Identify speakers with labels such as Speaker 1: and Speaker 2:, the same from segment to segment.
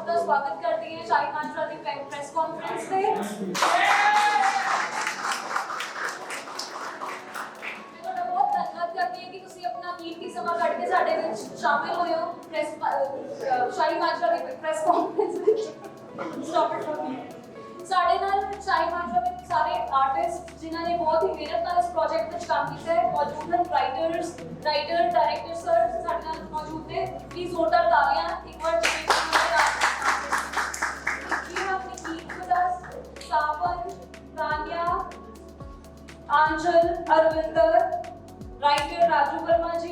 Speaker 1: ਦਾ ਸਵਾਗਤ ਕਰਦੀ ਹਾਂ ਸ਼ਾਹੀ ਮਾਜਰਾ ਦੀ ਪ੍ਰੈਸ ਕਾਨਫਰੰਸ ਤੇ। ਮੈਂ ਬਹੁਤ ਧੰਨਵਾਦ ਕਰਦੀ ਹਾਂ ਕਿ ਤੁਸੀਂ ਆਪਣਾ ਕੀਮਤੀ ਸਮਾਂ ਕੱਢ ਕੇ ਸਾਡੇ ਵਿੱਚ ਸ਼ਾਮਿਲ ਹੋਏ ਹੋ ਸ਼ਾਹੀ ਮਾਜਰਾ ਦੀ ਪ੍ਰੈਸ ਕਾਨਫਰੰਸ ਵਿੱਚ। ਸਟਾਪ ਇਟ ਫॉर मी। ਸਾਡੇ ਨਾਲ ਸ਼ਾਹੀ ਮਾਜਰਾ ਵਿੱਚ ਸਾਰੇ ਆਰਟਿਸਟ ਜਿਨ੍ਹਾਂ ਨੇ ਬਹੁਤ ਹੀ ਮਿਹਨਤ ਨਾਲ ਇਸ ਪ੍ਰੋਜੈਕਟ ਵਿੱਚ ਕੰਮ ਕੀਤਾ ਹੈ ਮੌਜੂਦ ਹਨ। ਰਾਈਟਰ ਡਾਇਰੈਕਟਰ ਸਰ ਸਾਡੇ ਨਾਲ ਮੌਜੂਦ ਨੇ। ਪਲੀਜ਼ ਜ਼ੋਰਦਾਰ ਤਾਲੀਆਂ ਇੱਕ ਵਾਰ सावन, तान्या, आंचल, अरविंदर, राइटर राजू वर्मा जी,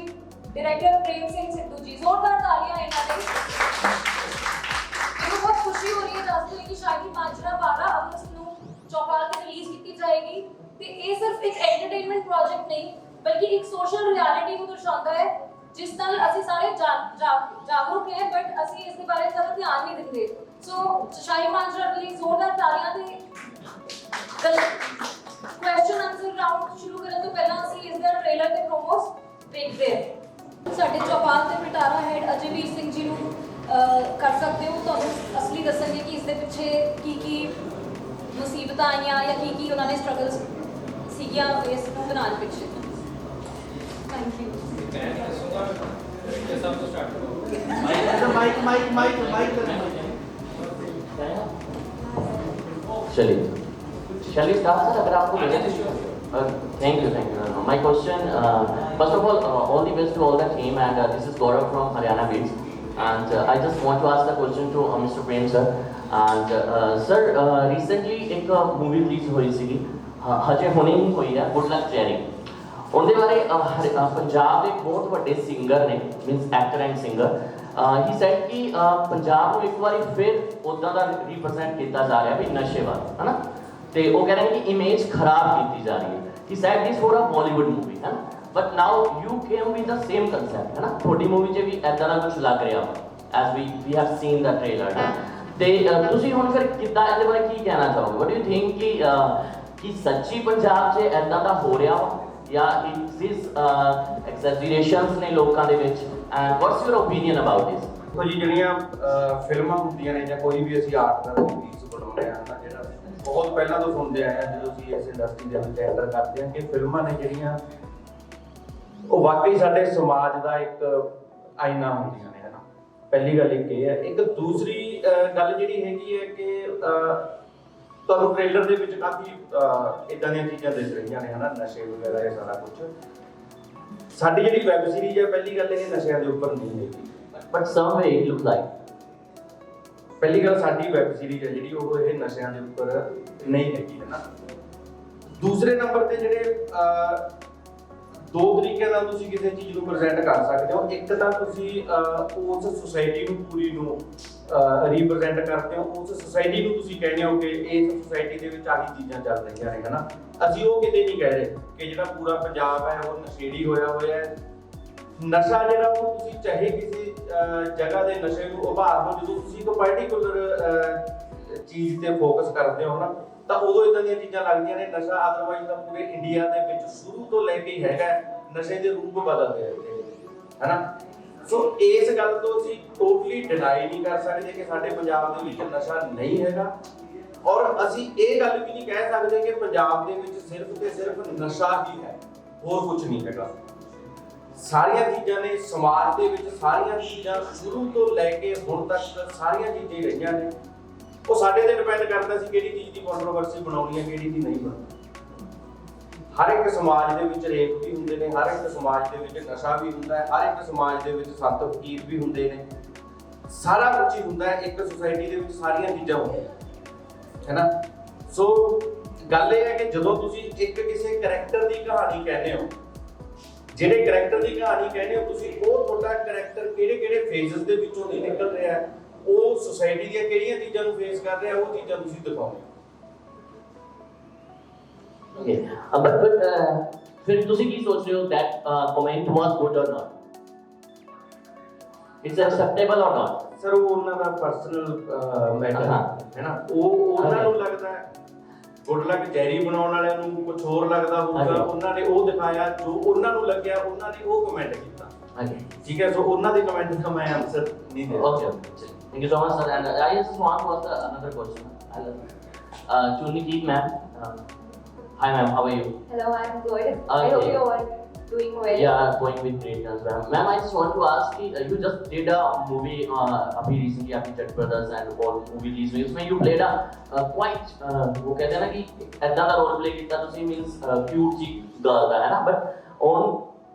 Speaker 1: डायरेक्टर प्रेम सिंह सिद्धू जी। जोरदार तालियां इन्हां ਲਈ। ਮੈਨੂੰ ਬਹੁਤ ਖੁਸ਼ੀ ਹੋ ਰਹੀ ਹੈ ਦੱਸਦੇ ਕਿ ਸ਼ਾਹੀ ਮਾਜਰਾ 12 ਅਗਸਤ ਨੂੰ ਚੌਪਾਲ ਤੇ ਰਿਲੀਜ਼ ਕੀਤੀ ਜਾਏਗੀ ਤੇ ਇਹ ਸਿਰਫ ਇੱਕ ਐਂਟਰਟੇਨਮੈਂਟ ਪ੍ਰੋਜੈਕਟ ਨਹੀਂ ਬਲਕਿ ਇੱਕ ਸੋਸ਼ਲ ਰਿਐਲਿਟੀ ਨੂੰ ਦਰਸਾਉਂਦਾ ਹੈ ਜਿਸ ਨਾਲ ਅਸੀਂ ਸਾਰੇ ਜਾਗਰੂਕ ਹੈ ਬਟ ਅਸੀਂ ਇਸ ਦੇ ਬਾਰੇ ਜ਼ਿਆਦਾ ਧਿਆਨ ਨਹੀਂ ਦਿੰਦੇ। ਸੋ ਸ਼ਾਹੀ ਮਾਜਰਾ ਲਈ ਜ਼ੋਰਦਾਰ ਤਾਲੀਆਂ ਤੇ ਕੁਐਸਚਨ ਆਨਸਰ ਰਾਊਂਡ ਸ਼ੁਰੂ ਕਰਨ ਤੋਂ ਪਹਿਲਾਂ ਅਸੀਂ ਇਸ ਦਾ ਟ੍ਰੇਲਰ ਤੇ ਪ੍ਰੋਮੋਸ ਦੇਖਦੇ ਹਾਂ। ਸਾਡੇ ਚੌਪਾਲ ਤੇ ਪਿਟਾਰਾ ਹੈਡ ਅਜੇਵੀਰ ਸਿੰਘ ਜੀ ਨੂੰ ਕਰ ਸਕਦੇ ਹੋ ਤੁਹਾਨੂੰ ਅਸਲੀ ਦੱਸਣਗੇ ਕਿ ਇਸ ਦੇ ਪਿੱਛੇ ਕੀ ਮੁਸੀਬਤਾਂ ਆਈਆਂ ਜਾਂ ਕੀ ਉਹਨਾਂ ਨੇ ਸਟਰਗਲਸ ਸੀਗੀਆਂ ਇਸ ਨੂੰ ਬਣਾਉਣ ਪਿੱਛੇ। Thank you.
Speaker 2: Shall we start, sir? अगर आपको thank you. My question, first of all the best to all the team, and this is Gaurav from Haryana Beats, and I just want to ask the question to Mr. Prem sir, and sir, recently एक movie release हुई सी, हजे हुणे ही हुई है, Good Luck Jerry। ਉਹਦੇ ਬਾਰੇ ਪੰਜਾਬ ਦੇ ਇੱਕ ਬਹੁਤ ਵੱਡੇ ਸਿੰਗਰ ਨੇ means actor and singer he sad ਕਿ ਪੰਜਾਬ ਨੂੰ ਇੱਕ ਵਾਰੀ ਫਿਰ ਉੱਦਾਂ ਦਾ ਰਿਪਰੈਜ਼ੈਂਟ ਕੀਤਾ ਜਾ ਰਿਹਾ ਵੀ ਨਸ਼ੇ ਵੱਲ ਹੈ ਨਾ ਤੇ ਉਹ ਕਹਿ ਰਹੇ ਨੇ ਕਿ ਇਮੇਜ ਖਰਾਬ ਕੀਤੀ ਜਾ ਰਹੀ ਹੈ। He said this for a Bollywood movie ਹੈ ਨਾ but now you came with the same concept ਹੈ ਨਾ ਤੁਹਾਡੀ ਮੂਵੀ 'ਚ ਵੀ ਐਦਾਂ ਦਾ ਕੁਝ ਲੱਗ ਰਿਹਾ as we have seen the trailer ਤੇ ਤੁਸੀਂ ਹੁਣ ਫਿਰ ਕਿੱਦਾਂ ਇਹਦੇ ਬਾਰੇ ਕੀ ਕਹਿਣਾ ਚਾਹੋਗੇ? ਵਾਟ ਡੂ ਯੂ ਥਿੰਕ ਕਿ ਸੱਚੀ ਪੰਜਾਬ 'ਚ ਐਦਾਂ ਦਾ ਹੋ ਰਿਹਾ ਵਾ ਜਾਂ ਇਸ ਐਗਜ਼ੈਜਰੇਸ਼ਨਸ ਨੇ ਲੋਕਾਂ ਦੇ ਵਿੱਚ and what's your opinion about this?
Speaker 3: ਜੀ ਜਿਹੜੀਆਂ ਫਿਲਮਾਂ ਹੁੰਦੀਆਂ ਨੇ ਜਾਂ ਕੋਈ ਵੀ ਅਸੀਂ ਆਰਟ ਦਾ ਪੀਸ ਬਣਾਉਂਦੇ ਆ ਨਾ ਜਿਹੜਾ ਬਹੁਤ ਪਹਿਲਾਂ ਤੋਂ ਸੁਣਦੇ ਆਏ ਆ ਜਦੋਂ ਅਸੀਂ ਇਸ ਇੰਡਸਟਰੀ ਦੇ ਵਿੱਚ ਐਂਟਰ ਕਰਦੇ ਆ ਕਿ ਫਿਲਮਾਂ ਨੇ ਜਿਹੜੀਆਂ ਉਹ ਵਾਕਈ ਸਾਡੇ ਸਮਾਜ ਦਾ ਇੱਕ ਆਇਨਾ ਹੁੰਦੀਆਂ ਨੇ ਹਨਾ। ਪਹਿਲੀ ਗੱਲ ਇਹ ਹੈ। ਇੱਕ ਦੂਸਰੀ ਗੱਲ ਜਿਹੜੀ ਹੈਗੀ ਹੈ ਕਿ ਤੁਹਾਨੂੰ ਟ੍ਰੇਲਰ ਦੇ ਵਿੱਚ ਕਾਫੀ ਇਦਾਂ ਦੀਆਂ ਚੀਜ਼ਾਂ ਦਿਖ ਰਹੀਆਂ ਨੇ ਹਨਾ ਨਸ਼ੇ ਵਗੈਰਾ ਇਹ ਸਾਰਾ ਕੁਝ। ਸਾਡੀ ਜਿਹੜੀ ਵੈਬ ਸੀਰੀਜ਼ ਹੈ ਪਹਿਲੀ ਗੱਲ ਇਹ ਨਸ਼ਿਆਂ ਦੇ ਉੱਪਰ ਨਹੀਂ ਹੈਗੀ
Speaker 2: but some way it look like
Speaker 3: ਪਹਿਲੀ ਗੱਲ ਸਾਡੀ ਵੈਬ ਸੀਰੀਜ਼ ਹੈ ਜਿਹੜੀ ਉਹ ਇਹ ਨਸ਼ਿਆਂ ਦੇ ਉੱਪਰ ਨਹੀਂ ਹੈਗੀ ਹੈ ਨਾ। ਦੂਸਰੇ ਨੰਬਰ ਤੇ ਜਿਹੜੇ ਦੋ ਤਰੀਕੇ ਨਾਲ ਤੁਸੀਂ ਕਿਸੇ ਚੀਜ਼ ਨੂੰ ਪ੍ਰੈਜ਼ੈਂਟ ਕਰ ਸਕਦੇ ਹੋ। ਇੱਕ ਤਾਂ ਤੁਸੀਂ ਉਸ ਸੁਸਾਇਟੀ ਨੂੰ ਪੂਰੀ ਨੂੰ ਰਿਪਰੈਜ਼ੈਂਟ ਕਰਦੇ ਹੋ। ਉਸ ਸੁਸਾਇਟੀ ਨੂੰ ਤੁਸੀਂ ਕਹਿੰਦੇ ਹੋ ਕਿ ਇਸ ਸੁਸਾਇਟੀ ਦੇ ਵਿੱਚ ਆਹੀ ਚੀਜ਼ਾਂ ਚੱਲ ਰਹੀਆਂ ਨੇ ਹਨਾ। ਅਸੀਂ ਉਹ ਕਿਤੇ ਨਹੀਂ ਕਹਿ ਰਹੇ ਕਿ ਜਿਹੜਾ ਪੂਰਾ ਪੰਜਾਬ ਹੈ ਉਹ ਨਸ਼ੇੜੀ ਹੋਇਆ ਹੈ। ਨਸ਼ਾ ਜਿਹੜਾ ਉਹ ਤੁਸੀਂ ਚਾਹੇ ਕਿਸੇ ਜਗ੍ਹਾ ਦੇ ਨਸ਼ੇ ਨੂੰ ਉਭਾਰ ਲਓ ਜਦੋਂ ਤੁਸੀਂ ਇੱਕ ਪਾਰਟਿਕੂਲਰ ਚੀਜ਼ ਤੇ ਫੋਕਸ ਕਰਦੇ ਹੋ ਨਾ ਤਾਂ ਉਦੋਂ ਇਦਾਂ ਦੀਆਂ ਚੀਜ਼ਾਂ ਲੱਗਦੀਆਂ ਨੇ। ਨਸ਼ਾ ਅਦਰਵਾਈਜ਼ ਤਾਂ ਪੂਰੇ ਇੰਡੀਆ ਦੇ ਵਿੱਚ ਸ਼ੁਰੂ ਤੋਂ ਲੈ ਕੇ ਹੀ ਹੈਗਾ ਨਸ਼ੇ ਦੇ ਰੂਪ ਬਦਲਦੇ ਰਹਿੰਦੇ ਹਨਾ। ਸੋ ਇਸ ਗੱਲ ਤੋਂ ਅਸੀਂ ਟੋਟਲੀ ਡਿਨਾਈ ਨਹੀਂ ਕਰ ਸਕਦੇ ਕਿ ਸਾਡੇ ਪੰਜਾਬ ਦੇ ਵਿੱਚ ਨਸ਼ਾ ਨਹੀਂ ਹੈਗਾ ਔਰ ਅਸੀਂ ਇਹ ਗੱਲ ਵੀ ਨਹੀਂ ਕਹਿ ਸਕਦੇ ਕਿ ਪੰਜਾਬ ਦੇ ਵਿੱਚ ਸਿਰਫ ਤੇ ਸਿਰਫ ਨਸ਼ਾ ਹੀ ਹੈ ਹੋਰ ਕੁਝ ਨਹੀਂ ਹੈਗਾ। ਸਾਰੀਆਂ ਚੀਜ਼ਾਂ ਨੇ ਸਮਾਜ ਦੇ ਵਿੱਚ ਸਾਰੀਆਂ ਚੀਜ਼ਾਂ ਸ਼ੁਰੂ ਤੋਂ ਲੈ ਕੇ ਹੁਣ ਤੱਕ ਸਾਰੀਆਂ ਚੀਜ਼ਾਂ ਹੀ ਰਹੀਆਂ ਨੇ। ਉਹ ਸਾਡੇ ਤੇ ਡਿਪੈਂਡ ਕਰਦਾ ਸੀ ਕਿਹੜੀ ਚੀਜ਼ ਦੀ ਕੰਟਰੋਵਰਸੀ ਬਣਾਉਣੀ ਹੈ ਕਿਹੜੀ ਦੀ ਨਹੀਂ ਬਣਾਉਣੀ। ਹਰ ਇੱਕ ਸਮਾਜ ਦੇ ਵਿੱਚ ਰੇਪ ਵੀ ਹੁੰਦੇ ਨੇ, ਹਰ ਇੱਕ ਸਮਾਜ ਦੇ ਵਿੱਚ ਨਸ਼ਾ ਵੀ ਹੁੰਦਾ ਹੈ, ਹਰ ਇੱਕ ਸਮਾਜ ਦੇ ਵਿੱਚ ਸੰਤ ਫਕੀਰ ਵੀ ਹੁੰਦੇ ਨੇ। ਸਾਰਾ ਕੁਝ ਹੀ ਹੁੰਦਾ ਹੈ ਇੱਕ ਸੁਸਾਇਟੀ ਦੇ ਵਿੱਚ ਸਾਰੀਆਂ ਚੀਜ਼ਾਂ ਹੁੰਦੀਆਂ ਹੈ ਨਾ। ਸੋ ਗੱਲ ਇਹ ਹੈ ਕਿ ਜਦੋਂ ਤੁਸੀਂ ਇੱਕ ਕਿਸੇ ਕੈਰੈਕਟਰ ਦੀ ਕਹਾਣੀ ਕਹਿੰਦੇ ਹੋ ਜਿਹੜੇ ਕੈਰੈਕਟਰ ਦੀ ਕਹਾਣੀ ਕਹਿੰਦੇ ਹੋ ਤੁਸੀਂ ਉਹ ਤੁਹਾਡਾ ਕੈਰੈਕਟਰ ਕਿਹੜੇ ਫੇਜ਼ਸ ਦੇ ਵਿੱਚੋਂ ਦੀ ਨਿਕਲ ਰਿਹਾ ਹੈ ਉਹ ਸੁਸਾਇਟੀ ਦੀਆਂ ਕਿਹੜੀਆਂ ਚੀਜ਼ਾਂ ਨੂੰ ਫੇਸ ਕਰ ਰਿਹਾ ਉਹ ਚੀਜ਼ਾਂ ਤੁਸੀਂ ਦਿਖਾਉਂਦੇ ਹੋ।
Speaker 2: Okay, but फिर ਤੁਸੀਂ ਕੀ ਸੋਚ ਰਹੇ ਹੋ that comment was good or not? It's acceptable or not?
Speaker 3: Sir ਉਹ ਉਹਨਾਂ ਦਾ ਪਰਸਨਲ ਮੈਟਰ ਹੈ ਨਾ। ਉਹ ਉਹਨਾਂ ਨੂੰ ਲੱਗਦਾ ਹੈ ਗੁੱਡ ਲੱਕ ਜੈਰੀ ਬਣਾਉਣ ਵਾਲਿਆਂ ਨੂੰ ਕੁਝ ਹੋਰ ਲੱਗਦਾ ਹੋਊਗਾ। ਉਹਨਾਂ ਨੇ ਉਹ ਦਿਖਾਇਆ ਜੋ ਉਹਨਾਂ ਨੂੰ ਲੱਗਿਆ ਉਹਨਾਂ ਨੇ ਉਹ ਕਮੈਂਟ ਕੀਤਾ। ਠੀਕ ਹੈ। ਸੋ ਉਹਨਾਂ ਦੇ ਕਮੈਂਟ ਦਾ ਮੈਂ ਆਨਸਰ ਨਹੀਂ ਦੇ
Speaker 2: ਸਕਦਾ। Thank you so much, sir. And I just want to ask another question. Chunni ma'am. Hi, ma'am. How are you?
Speaker 1: Hello, I'm good. I hope you are doing well.
Speaker 2: Yeah, going with great as well. Ma'am, I just want to ask you just did a movie अभी recently आपकी Chat Brothers and all movie release हुई उसमें you played a quite वो कहते हैं ना कि ऐसा का role play किया तुसी means cute सी girl का है ना but on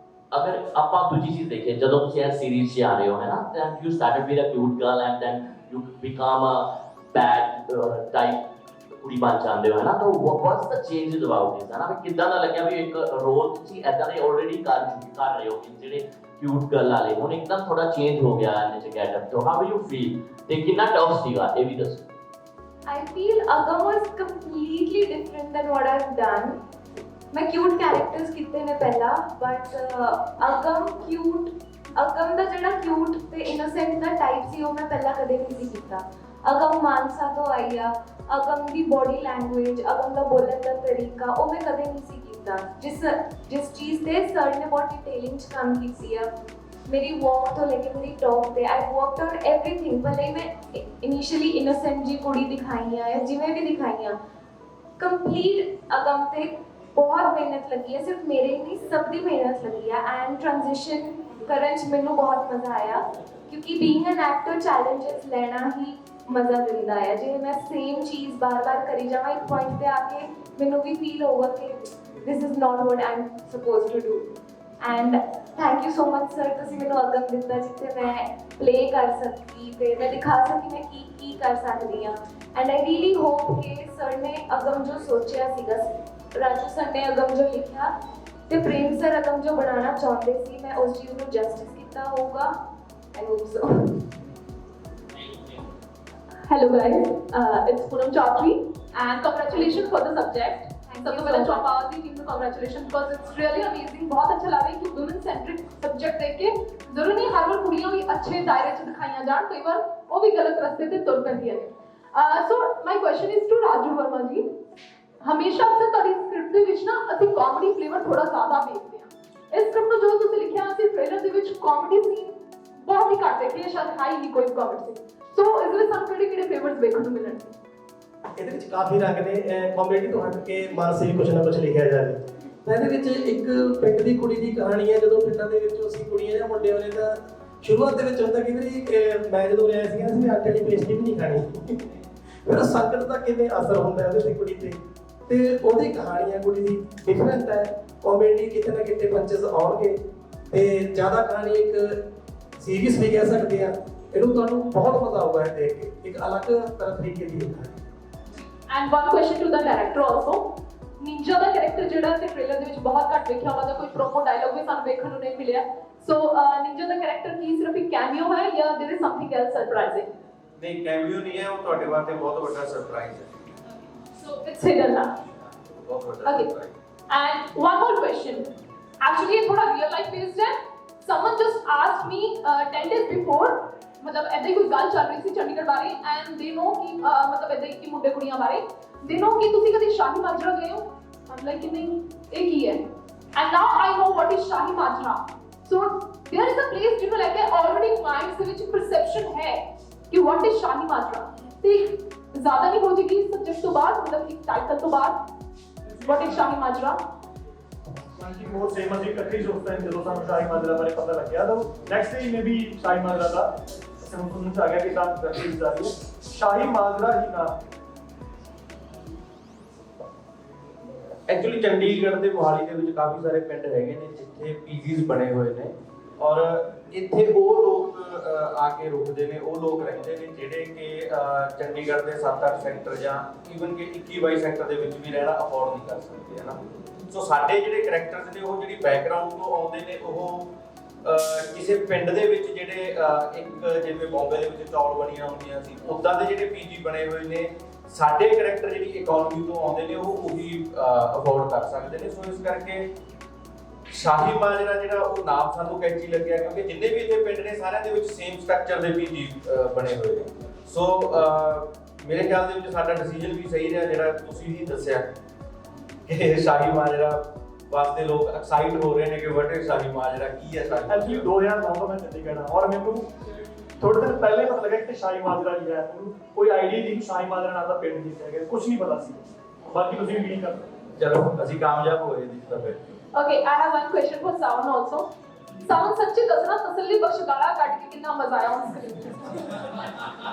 Speaker 2: अगर आप दूसरी चीज देखें जब तुम यार सीरीज से आ रहे हो है ना then you started with a cute girl and then you become a bad type ਕੁੜੀ ਬਣ ਜਾਂਦੇ ਹੋ ਹੈ ਨਾ ਤਾਂ what's the changes about this ਹੈ ਨਾ ਵੀ ਕਿੱਦਾਂ ਦਾ ਲੱਗਿਆ ਵੀ ਇੱਕ ਰੋਲ ਤੁਸੀਂ ਐਦਾਂ ਦੇ ਆਲਰੇਡੀ ਕਰ ਰਹੇ ਹੋ ਕਿ ਜਿਹੜੇ ਕਿਊਟ ਗਰਲ ਵਾਲੇ ਹੁਣ ਇੱਕਦਮ ਥੋੜਾ ਚੇਂਜ ਹੋ ਗਿਆ ਇਹਨੇ ਚ ਗੈਟਅਪ ਤੋਂ ਹਾਊ ਡੂ ਯੂ ਫੀਲ ਤੇ ਕਿੰਨਾ ਟਫ ਸੀਗਾ ਇਹ ਵੀ ਦੱਸੋ
Speaker 1: I feel Agam was completely different than what I've done. मैं cute characters कितने ने पहला, but Agam ਦਾ ਜਿਹੜਾ cute ਤੇ innocent ਦਾ type ਸੀ ਉਹ ਮੈਂ ਪਹਿਲਾਂ ਕਦੇ ਨਹੀਂ ਸੀ ਕੀਤਾ. Agam ਮਾਨਸਾ ਤੋਂ ਆਈ ਆ, Agam ਦੀ body language, Agam ਦਾ ਬੋਲਣ ਦਾ ਤਰੀਕਾ ਉਹ ਮੈਂ ਕਦੇ ਨਹੀਂ ਸੀ ਕੀਤਾ. ਜਿਸ ਚੀਜ਼ ਤੇ ਸਰ ਨੇ ਬਹੁਤ ਡਿਟੇਲਿੰਗ ਚ ਕੰਮ ਕੀਤੀ ਆ. मेरी वॉक तो लेके मेरी टॉप पे आई वर्कड आउट एवरीथिंग भले ही मैं इनिशियली इनोसेंट जी कुड़ी दिखाई या जिवें भी दिखाई कंप्लीट अगम पे बहुत मेहनत लगी है सिर्फ मेरे ही नहीं सब दी मेहनत लगी है एंड ट्रांजिशन करन च मैनू बहुत मज़ा आया क्योंकि बीइंग एन एक्टर चैलेंजेस लेना ही मज़ा दिंदा है जे मैं सेम चीज़ बार बार करी जावां एक पॉइंट पे आके मैनू भी फील होगा कि this is not what I am supposed to do and thank you so much sir तुसीं मैनूं अगम दित्ता जिथे मैं प्ले कर सकी ते मैं दिखा सकी मैं की कर सकदी हां एंड आई रियली होप कि सर ने अगम जो सोचा सीगा राजू सर ने अगम जो लिखा ते प्रेम सर अगम जो बनाना चाहते सी मैं उस चीज़ नूं जस्टिस कीता होगा I hope so
Speaker 4: Hello guys, it's Poonam Chaudhary and congratulations for the subject. सबसे पहले चौपाल की टीम को congratulations because it's really amazing. बहुत अच्छा लग रहा है कि women centric subject देख के जरूरी नहीं हर बार कुड़ियां भी अच्छे दायरे च दिखाईयां जान कई बार वो भी गलत रास्ते ते तुर पैंदियां ने. So my question is to Raju Verma जी. हमेशा अक्सर ਤੁਹਾਡੀ ਸਕ੍ਰਿਪਟ ਦੇ ਵਿੱਚ ਨਾ ਅਸੀਂ ਕਾਮੇਡੀ ਫਲੇਵਰ ਥੋੜਾ ਜ਼ਿਆਦਾ ਵੇਖਦੇ ਹਾਂ. ਇਸ ਸਕ੍ਰਿਪਟ ਨੂੰ ਜੋ ਤੁਸੀਂ ਲਿਖਿਆ ਅਸੀਂ ਟ੍ਰੇਲਰ ਦੇ ਵਿੱਚ ਕਾਮੇਡੀ ਸੀਨ ਬਹੁਤ ਹੀ ਘੱਟ ਦੇਖੇ ਸ਼ਾਇਦ ਹੈ ਹੀ ਨਹੀਂ ਕੋਈ ਕਾਮੇਡੀ ਸੀਨ. ਸੋ ਇਸ ਵਿੱਚ ਸਾਨੂੰ ਕਿਹੜੇ ਫਲੇਵਰਸ ਵੇਖਣ ਨੂੰ ਮਿਲਣਗੇ?
Speaker 5: ਇਹਦੇ ਵਿੱਚ ਕਾਫੀ ਰੰਗ ਨੇ ਕਾਮੇਡੀ ਤੋਂ ਹਟ ਕੇ ਮਾਨਸਿਕ ਕੁਝ ਨਾ ਕੁਝ ਲਿਖਿਆ ਜਾਵੇ ਤਾਂ ਇਹਦੇ ਵਿੱਚ ਇੱਕ ਪਿੰਡ ਦੀ ਕੁੜੀ ਦੀ ਕਹਾਣੀ ਹੈ ਜਦੋਂ ਪਿੰਡਾਂ ਦੇ ਵਿੱਚ ਅਸੀਂ ਕੁੜੀਆਂ ਜਾਂ ਮੁੰਡੇ ਹੋਣੇ ਤਾਂ ਸ਼ੁਰੂਆਤ ਦੇ ਵਿੱਚ ਹੁੰਦਾ ਕਿ ਵੀ ਮੈਂ ਜਦੋਂ ਰਿਹਾ ਸੀਗਾ ਅਸੀਂ ਆਟੇ ਦੀ ਪੇਸਟੀ ਵੀ ਨਹੀਂ ਖਾਣੀ ਫਿਰ ਸੰਗਤ ਦਾ ਕਿਵੇਂ ਅਸਰ ਹੁੰਦਾ ਉਹਦੇ ਤੇ ਕੁੜੀ ਤੇ ਉਹਦੀ ਕਹਾਣੀ ਹੈ ਕੁੜੀ ਦੀ ਡਿਫਰੈਂਟ ਹੈ ਕਾਮੇਡੀ ਕਿਤੇ ਨਾ ਕਿਤੇ ਪੰਚਸ ਆਉਣਗੇ ਤੇ ਜ਼ਿਆਦਾ ਕਹਾਣੀ ਇੱਕ ਸੀਰੀਅਸ ਵੀ ਕਹਿ ਸਕਦੇ ਆ ਇਹਨੂੰ ਤੁਹਾਨੂੰ ਬਹੁਤ ਮਜ਼ਾ ਆਊਗਾ ਇਹ ਦੇਖ ਕੇ ਇੱਕ ਅਲੱਗ ਤਰ੍ਹਾਂ ਤਰੀਕੇ ਦੀ ਕਹਾਣੀ
Speaker 4: And one question to the director also. Ninja the character ਜਿਹੜਾ ਤੇ ਟ੍ਰੇਲਰ ਦੇ ਵਿੱਚ ਬਹੁਤ ਘੱਟ ਵੇਖਿਆ ਉਹਨਾਂ ਦਾ ਕੋਈ ਪ੍ਰੋਮੋ ਡਾਇਲੌਗ ਵੀ ਸਾਨੂੰ ਵੇਖਣ ਨੂੰ ਨਹੀਂ ਮਿਲਿਆ. So Ninja ਦਾ character ਕੀ ਸਿਰਫ ਇੱਕ ਕੈਮੀਓ ਹੈ ਜਾਂ there is something else surprising?
Speaker 3: ਨਹੀਂ ਕੈਮੀਓ ਨਹੀਂ ਹੈ ਉਹ ਤੁਹਾਡੇ ਵਾਸਤੇ ਬਹੁਤ ਵੱਡਾ ਸਰਪ੍ਰਾਈਜ਼ ਹੈ.
Speaker 4: So it's hidden now.
Speaker 3: ਬਹੁਤ ਵੱਡਾ
Speaker 4: Okay.
Speaker 3: Surprise.
Speaker 4: And one more question. Actually ਇਹ ਥੋੜਾ real life based ਹੈ. Someone just asked me 10 days before मतलब ऐसे ही कोई गल चल रही थी चंडीगढ़ बारे एंड दे नो कि मतलब ऐसे कि मुंडे कुड़ियां बारे दे नो कि तुसी कभी शाही माजरा गए हो हम लाइक कि नहीं एक ही है and now I know what is शाही माजरा so there is a place जिन्हों लेके ऑलरेडी माइंड से विच परसेप्शन है कि व्हाट इज शाही माजरा ते ज्यादा नहीं हो जाएगी सब्जेक्ट तो बाद मतलब एक टाइटल तो बाद व्हाट इज शाही माजरा
Speaker 6: कि वो सेम ਅਸੀਂ ਇਕੱਠੇ ਹੀ ਸੋਚਦੇ ਹਾਂ ਜਦੋਂ ਸਾਨੂੰ ਸ਼ਾਹੀ ਮਾਜਰਾ ਬਾਰੇ ਪਤਾ ਲੱਗਿਆ ਤਾਂ ਨੈਕਸਟ ਡੇ ਮੇ ਵੀ ਸ਼ਾਹੀ ਮਾਜਰਾ ਦਾ ਸਾਨੂੰ ਸੁਣਨ ਚ ਆ ਗਿਆ ਕਿ ਤਾਂ ਪ੍ਰੈਕਟਿਸ ਜਾ ਰਹੀ ਹੈ ਸ਼ਾਹੀ ਮਾਜਰਾ ਹੀ ਨਾ
Speaker 3: ਐਕਚੁਅਲੀ ਚੰਡੀਗੜ੍ਹ ਦੇ ਮੋਹਾਲੀ ਦੇ ਵਿੱਚ ਕਾਫੀ ਸਾਰੇ ਪਿੰਡ ਹੈਗੇ ਨੇ ਜਿੱਥੇ ਪੀਜੀਜ਼ ਬਣੇ ਹੋਏ ਨੇ ਔਰ ਇੱਥੇ ਉਹ ਲੋਕ ਆ ਕੇ ਰੁਕਦੇ ਨੇ ਉਹ ਲੋਕ ਰਹਿੰਦੇ ਨੇ ਜਿਹੜੇ ਕਿ ਚੰਡੀਗੜ੍ਹ ਦੇ 7-8 ਸੈਕਟਰ ਜਾਂ ਈਵਨ ਕਿ 21-22 ਸੈਕਟਰ ਦੇ ਵਿੱਚ ਵੀ ਰਹਿਣਾ ਅਫੋਰਡ ਨਹੀਂ ਕਰ ਸਕਦੇ ਹੈ ਨਾ ਸੋ ਸਾਡੇ ਜਿਹੜੇ ਕਰੈਕਟਰਸ ਨੇ ਉਹ ਜਿਹੜੀ ਬੈਕਗ੍ਰਾਉਂਡ ਤੋਂ ਆਉਂਦੇ ਨੇ ਉਹ ਕਿਸੇ ਪਿੰਡ ਦੇ ਵਿੱਚ ਜਿਹੜੇ ਇੱਕ ਜਿਵੇਂ ਬੰਬੇ ਦੇ ਵਿੱਚ ਚੌਲ ਬਣੀਆਂ ਹੁੰਦੀਆਂ ਸੀ ਉੱਦਾਂ ਦੇ ਜਿਹੜੇ ਪੀਜੀ ਬਣੇ ਹੋਏ ਨੇ ਸਾਡੇ ਕਰੈਕਟਰ ਜਿਹੜੀ ਇਕਨੋਮੀ ਤੋਂ ਆਉਂਦੇ ਨੇ ਉਹ ਉਹੀ ਅਫੋਰਡ ਕਰ ਸਕਦੇ ਨੇ ਸੋ ਇਸ ਕਰਕੇ ਸ਼ਾਹੀ ਮਾਜਰਾ ਜਿਹੜਾ ਉਹ ਨਾਮ ਸਾਨੂੰ ਕੈਚੀ ਲੱਗਿਆ ਕਿਉਂਕਿ ਜਿੰਨੇ ਵੀ ਇੱਥੇ ਪਿੰਡ ਨੇ ਸਾਰਿਆਂ ਦੇ ਵਿੱਚ ਸੇਮ ਸਟਰਕਚਰ ਦੇ ਪੀਜੀ ਬਣੇ ਹੋਏ ਨੇ ਸੋ ਮੇਰੇ ਖਿਆਲ ਦੇ ਵਿੱਚ ਸਾਡਾ ਡਿਸੀਜਨ ਵੀ ਸਹੀ ਰਿਹਾ ਜਿਹੜਾ ਤੁਸੀਂ ਹੀ ਦੱਸਿਆ ਕਿ ਸ਼ਾਹੀ ਮਾਜਰਾ ਵਾਸਤੇ ਲੋਕ ਐਕਸਾਈਟ ਹੋ ਰਹੇ ਨੇ ਕਿ ਵਟ ਇਜ਼ ਸ਼ਾਹੀ ਮਾਜਰਾ ਕੀ ਹੈ ਸ਼ਾਹੀ
Speaker 6: ਐਕਚੁਅਲੀ 2009 ਤੋਂ ਮੈਂ ਚੰਡੀਗੜ੍ਹ ਹਾਂ ਔਰ ਮੈਨੂੰ थोड़े दिन पहले पता लगा कि शाही माजरा जी है, कोई आइडिया नहीं कि शाही माजरा नाम का पिंड जिੱਤਿਆ ਗਿਆ, कुछ नहीं पता सी। बाकी ਤੁਸੀਂ ਵੀ ਕਰ
Speaker 3: ਚਲੋ ਅਸੀਂ ਕਾਮਯਾਬ ਹੋਏ ਜੀ ਤਾਂ ਫਿਰ।
Speaker 4: Okay, I have one question for Sawan also. Sawan सच्ची दसना तसल्ली बख्श गाना काट के कितना मजा आया उन स्क्रीन पे,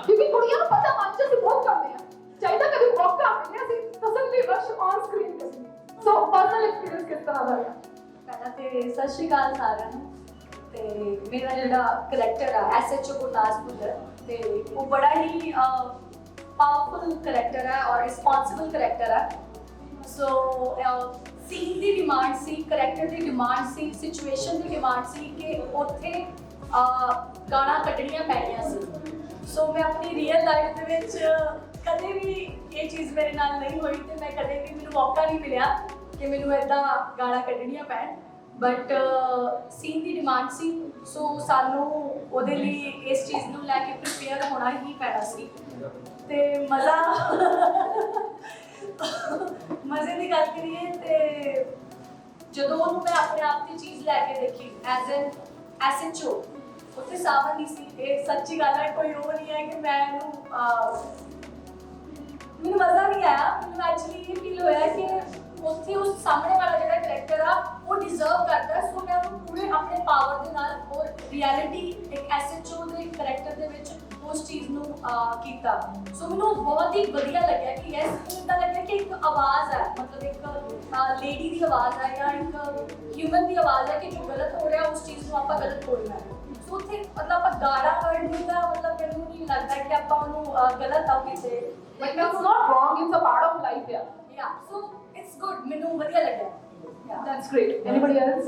Speaker 4: क्योंकि कुड़ियां ਨੂੰ ਪਤਾ ਮੰਚ ਅਸੀਂ ਬਹੁਤ ਕਰਦੇ ਆ, ਚਾਹੀਦਾ ਕਦੇ ਮੌਕਾ ਮਿਲੇ ਅਸੀਂ ਤਸੱਲੀ ਬਖਸ਼ ਔਨ ਸਕਰੀਨ ਕਰੀਏ। ਸੋ ਪਰਸਨਲ ਐਕਸਪੀਰੀਅੰਸ ਕਿਸ ਤਰ੍ਹਾਂ ਦਾ ਹੈ?
Speaker 1: ਪਹਿਲਾਂ ਤੇ ਸਤਿ ਸ਼੍ਰੀ ਅਕਾਲ ਸਾਰਿਆਂ ਨੂੰ। ਤੇ ਮੇਰਾ ਜਿਹੜਾ ਕਰੈਕਟਰ ਆ ਐਸਐਚਓ ਗੁਰਦਾਸਪੁਰ ਹੈ, ਤੇ ਉਹ ਬੜਾ ਹੀ ਪਾਵਰਫੁਲ ਕਰੈਕਟਰ ਹੈ ਔਰ ਰਿਸਪੌਂਸਿਬਲ ਕਰੈਕਟਰ ਹੈ। ਸੋ ਸੀਨ ਦੀ ਡਿਮਾਂਡ ਸੀ, ਕਰੈਕਟਰ ਦੀ ਡਿਮਾਂਡ ਸੀ, ਸਿਚੁਏਸ਼ਨ ਦੀ ਡਿਮਾਂਡ ਸੀ ਕਿ ਉੱਥੇ ਗਾਣਾ ਕੱਢਣੀਆਂ ਪੈਣੀਆਂ ਸੀ। ਸੋ ਮੈਂ ਆਪਣੀ ਰੀਅਲ ਲਾਈਫ ਦੇ ਵਿੱਚ ਕਦੇ ਵੀ ਇਹ ਚੀਜ਼ ਮੇਰੇ ਨਾਲ ਨਹੀਂ ਹੋਈ ਤੇ ਮੈਂ ਕਦੇ ਵੀ ਮੈਨੂੰ ਮੌਕਾ ਨਹੀਂ ਮਿਲਿਆ ਕਿ ਮੈਨੂੰ ਇੱਦਾਂ ਗਾਣਾ ਕੱਢਣੀਆਂ ਪੈਣ, ਬਟ ਸੀਨ ਦੀ ਡਿਮਾਂਡ ਸੀ। ਸੋ ਸਾਨੂੰ ਉਹਦੇ ਲਈ ਇਸ ਚੀਜ਼ ਨੂੰ ਲੈ ਕੇ ਪ੍ਰੀਪੇਅਰ ਹੋਣਾ ਹੀ ਪੈਣਾ ਸੀ। ਤੇ ਮਜ਼ੇ ਦੀ ਗੱਲ ਕਰੀਏ ਤੇ ਜਦੋਂ ਉਹਨੂੰ ਮੈਂ ਆਪਣੇ ਆਪ ਦੀ ਚੀਜ਼ ਲੈ ਕੇ ਦੇਖੀ ਐਜ਼ ਐਨ ਐਸਐਚਓ, ਉੱਥੇ ਸਾਵਨ ਨਹੀਂ ਸੀ। ਇਹ ਸੱਚੀ ਗੱਲ ਹੈ, ਕੋਈ ਉਹ ਨਹੀਂ ਹੈ ਕਿ ਮੈਂ ਇਹਨੂੰ ਮੈਨੂੰ ਮਜ਼ਾ ਨਹੀਂ ਆਇਆ। ਮੈਨੂੰ ਐਕਚੁਅਲੀ ਇਹ ਫੀਲ ਹੋਇਆ ਕਿ ਉੱਥੇ ਉਸ ਸਾਹਮਣੇ ਵਾਲਾ ਜਿਹੜਾ ਕਰੈਕਟਰ ਆ ਉਹ ਡਿਜ਼ਰਵ ਕਰਦਾ। ਸੋ ਮੈਂ ਉਹਨੂੰ ਪੂਰੇ ਆਪਣੇ ਪਾਵਰ ਦੇ ਨਾਲ ਔਰ ਰਿਐਲਿਟੀ ਇੱਕ ਐਸਐਚਓ ਦੇ ਕਰੈਕਟਰ ਦੇ ਵਿੱਚ ਉਸ ਚੀਜ਼ ਨੂੰ ਕੀਤਾ। ਸੋ ਮੈਨੂੰ ਬਹੁਤ ਹੀ ਵਧੀਆ ਲੱਗਿਆ ਕਿ ਯੈਸ, ਮੈਨੂੰ ਇੱਦਾਂ ਲੱਗਿਆ ਕਿ ਇੱਕ ਆਵਾਜ਼ ਹੈ, ਮਤਲਬ ਇੱਕ ਲੇਡੀ ਦੀ ਆਵਾਜ਼ ਹੈ ਜਾਂ ਇੱਕ ਹਿਊਮਨ ਦੀ ਆਵਾਜ਼ ਹੈ ਕਿ ਜੋ ਗਲਤ ਹੋ ਰਿਹਾ ਉਸ ਚੀਜ਼ ਨੂੰ ਆਪਾਂ ਗਲਤ ਬੋਲਣਾ ਹੈ। ਸੋ ਉੱਥੇ ਮਤਲਬ ਆਪਾਂ ਗਾੜਾ ਵਰਡ ਨੂੰ ਤਾਂ ਮਤਲਬ ਮੈਨੂੰ ਨਹੀਂ ਲੱਗਦਾ ਕਿ ਆਪਾਂ ਉਹਨੂੰ ਗਲਤ ਆ ਕਿਸੇ,
Speaker 4: Like it's not wrong, it's a part of life, yeah.
Speaker 1: yeah, so it's good, ਮੈਨੂੰ ਵਧੀਆ ਲੱਗਿਆ। yeah,
Speaker 4: That's great. Anybody else?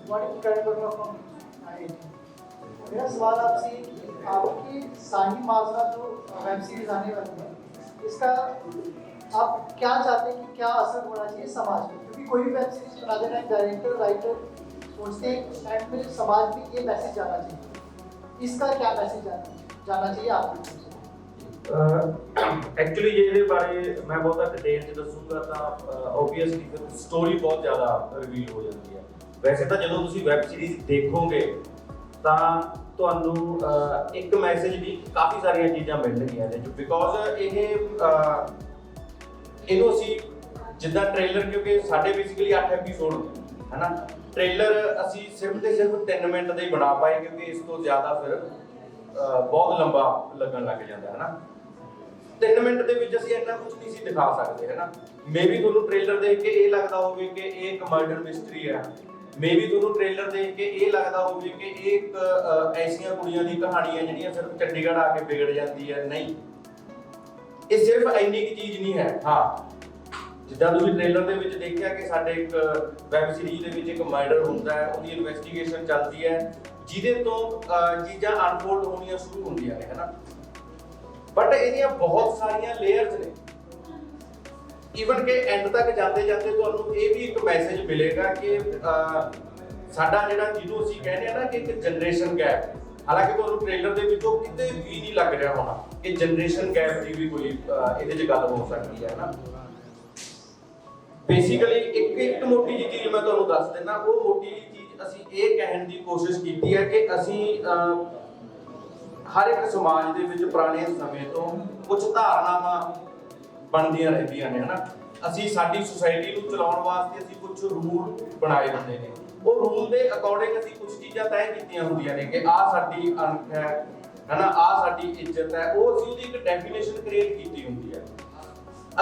Speaker 7: What is current performance? मेरा सवाल आपसे, आपकी शाही माजरा जो वेब सीरीज आने वाली है, इसका आप क्या चाहते हैं कि क्या असर होना चाहिए समाज में? क्योंकि कोई भी वेब सीरीज बनाते टाइम डायरेक्टर राइटर सोचते हैं एंड में समाज में ये मैसेज जाना चाहिए, इसका क्या मैसेज जाना चाहिए आपके?
Speaker 3: ਐਕਚੁਅਲੀ ਜੇ ਇਹਦੇ ਬਾਰੇ ਮੈਂ ਬਹੁਤਾ ਡਿਟੇਲ ਚ ਦੱਸੂਗਾ ਤਾਂ ਆਬਵੀਅਸਲੀ ਫਿਰ ਸਟੋਰੀ ਬਹੁਤ ਜ਼ਿਆਦਾ ਰਿਵੀਲ ਹੋ ਜਾਂਦੀ ਹੈ। ਵੈਸੇ ਤਾਂ ਜਦੋਂ ਤੁਸੀਂ ਵੈਬ ਸੀਰੀਜ਼ ਦੇਖੋਗੇ ਤਾਂ ਤੁਹਾਨੂੰ ਇੱਕ ਮੈਸੇਜ ਵੀ ਕਾਫੀ ਸਾਰੀਆਂ ਚੀਜ਼ਾਂ ਮਿਲਣਗੀਆਂ ਇਹਦੇ ਚ, ਬਿਕੋਜ਼ ਇਹਨੂੰ ਅਸੀਂ ਜਿੱਦਾਂ ਟ੍ਰੇਲਰ, ਕਿਉਂਕਿ ਸਾਡੇ ਬੇਸਿਕਲੀ 8 ਐਪੀਸੋਡ ਹੈ ਨਾ, ਟ੍ਰੇਲਰ ਅਸੀਂ ਸਿਰਫ ਤੇ ਸਿਰਫ 3 ਮਿੰਟ ਦਾ ਹੀ ਬਣਾ ਪਾਏ ਕਿਉਂਕਿ ਇਸ ਤੋਂ ਜ਼ਿਆਦਾ ਫਿਰ ਬਹੁਤ ਲੰਬਾ ਲੱਗਣ ਲੱਗ ਜਾਂਦਾ ਹੈ ਨਾ। 3 ਮਿੰਟ ਦੇ ਵਿੱਚ ਅਸੀਂ ਇੰਨਾ ਕੁਝ ਨਹੀਂ ਸੀ ਦਿਖਾ ਸਕਦੇ ਹੈ ਨਾ। ਮੇਬੀ ਤੁਹਾਨੂੰ ਟ੍ਰੇਲਰ ਦੇਖ ਕੇ ਇਹ ਲੱਗਦਾ ਹੋਵੇ ਕਿ ਇਹ ਇੱਕ ਮਰਡਰ ਮਿਸਟਰੀ ਹੈ, ਮੇਬੀ ਤੁਹਾਨੂੰ ਟ੍ਰੇਲਰ ਦੇਖ ਕੇ ਇਹ ਲੱਗਦਾ ਹੋਵੇ ਕਿ ਇਹ ਇੱਕ ਐਸੀਆਂ ਕੁੜੀਆਂ ਦੀ ਕਹਾਣੀ ਹੈ ਜਿਹੜੀਆਂ ਸਿਰਫ ਚੰਡੀਗੜ੍ਹ ਆ ਕੇ ਵਿਗੜ ਜਾਂਦੀ ਹੈ। ਨਹੀਂ, ਇਹ ਸਿਰਫ ਇੰਨੀ ਕੁ ਚੀਜ਼ ਨਹੀਂ ਹੈ। ਹਾਂ, ਜਿੱਦਾਂ ਤੁਸੀਂ ਟ੍ਰੇਲਰ ਦੇ ਵਿੱਚ ਦੇਖਿਆ ਕਿ ਸਾਡੇ ਇੱਕ ਵੈਬ ਸੀਰੀਜ਼ ਦੇ ਵਿੱਚ ਇੱਕ ਮਰਡਰ ਹੁੰਦਾ ਹੈ, ਉਹਦੀ ਇਨਵੈਸਟੀਗੇਸ਼ਨ ਚੱਲਦੀ ਹੈ ਜਿਹਦੇ ਤੋਂ ਚੀਜ਼ਾਂ ਅਨਫੋਲਡ ਹੋਣੀਆਂ ਸ਼ੁਰੂ ਹੁੰਦੀਆਂ ਨੇ, ਹੈ ਨਾ। ਬਟ ਇਹਦੀਆਂ ਬਹੁਤ ਸਾਰੀਆਂ ਲੇਅਰਸ ਨੇ। ਈਵਨ ਕਿ ਐਂਡ ਤੱਕ ਜਾਂਦੇ ਜਾਂਦੇ ਤੁਹਾਨੂੰ ਇਹ ਵੀ ਇੱਕ ਮੈਸੇਜ ਮਿਲੇਗਾ ਕਿ ਸਾਡਾ ਜਿਹੜਾ ਜਿਹਨੂੰ ਅਸੀਂ ਕਹਿੰਦੇ ਆ ਨਾ ਕਿ ਇੱਕ ਜਨਰੇਸ਼ਨ ਗੈਪ, ਹਾਲਾਂਕਿ ਤੁਹਾਨੂੰ ਟ੍ਰੇਲਰ ਦੇ ਵਿੱਚੋਂ ਕਿਤੇ ਵੀ ਨਹੀਂ ਲੱਗ ਰਿਹਾ ਹੋਣਾ ਕਿ ਜਨਰੇਸ਼ਨ ਗੈਪ ਦੀ ਵੀ ਕੋਈ ਇਹਦੇ 'ਚ ਗੱਲ ਹੋ ਸਕਦੀ ਹੈ ਨਾ। ਬੇਸਿਕਲੀ ਇੱਕ ਮੋਟੀ ਜਿਹੀ ਚੀਜ਼ ਮੈਂ ਤੁਹਾਨੂੰ ਦੱਸ ਦਿੰਦਾ। ਉਹ ਮੋਟੀ ਜਿਹੀ ਚੀਜ਼ ਅਸੀਂ ਇਹ ਕਹਿਣ ਦੀ ਕੋਸ਼ਿਸ਼ ਕੀਤੀ ਹੈ ਕਿ ਅਸੀਂ ਹਰ ਇੱਕ ਸਮਾਜ ਦੇ ਵਿੱਚ ਪੁਰਾਣੇ ਸਮੇਂ ਤੋਂ ਕੁਝ ਧਾਰਨਾਵਾਂ ਬਣਦੀਆਂ ਰਹਿੰਦੀਆਂ ਨੇ, ਹਨਾ। ਅਸੀਂ ਸਾਡੀ ਸੁਸਾਇਟੀ ਨੂੰ ਚਲਾਉਣ ਵਾਸਤੇ ਅਸੀਂ ਕੁਝ ਰੂਲ ਬਣਾਏ ਹੁੰਦੇ ਨੇ। ਉਹ ਰੂਲ ਦੇ ਅਕੋਰਡਿੰਗ ਅਸੀਂ ਕੁਝ ਚੀਜ਼ਾਂ ਤੈਅ ਕੀਤੀਆਂ ਹੁੰਦੀਆਂ ਨੇ ਕਿ ਆਹ ਸਾਡੀ ਅਣਖ ਹੈ, ਹਨਾ, ਆਹ ਸਾਡੀ ਇੱਜ਼ਤ ਹੈ। ਉਹ ਅਸੀਂ ਉਹਦੀ ਇੱਕ ਡੈਫੀਨੇਸ਼ਨ ਕ੍ਰੀਏਟ ਕੀਤੀ ਹੁੰਦੀ ਹੈ।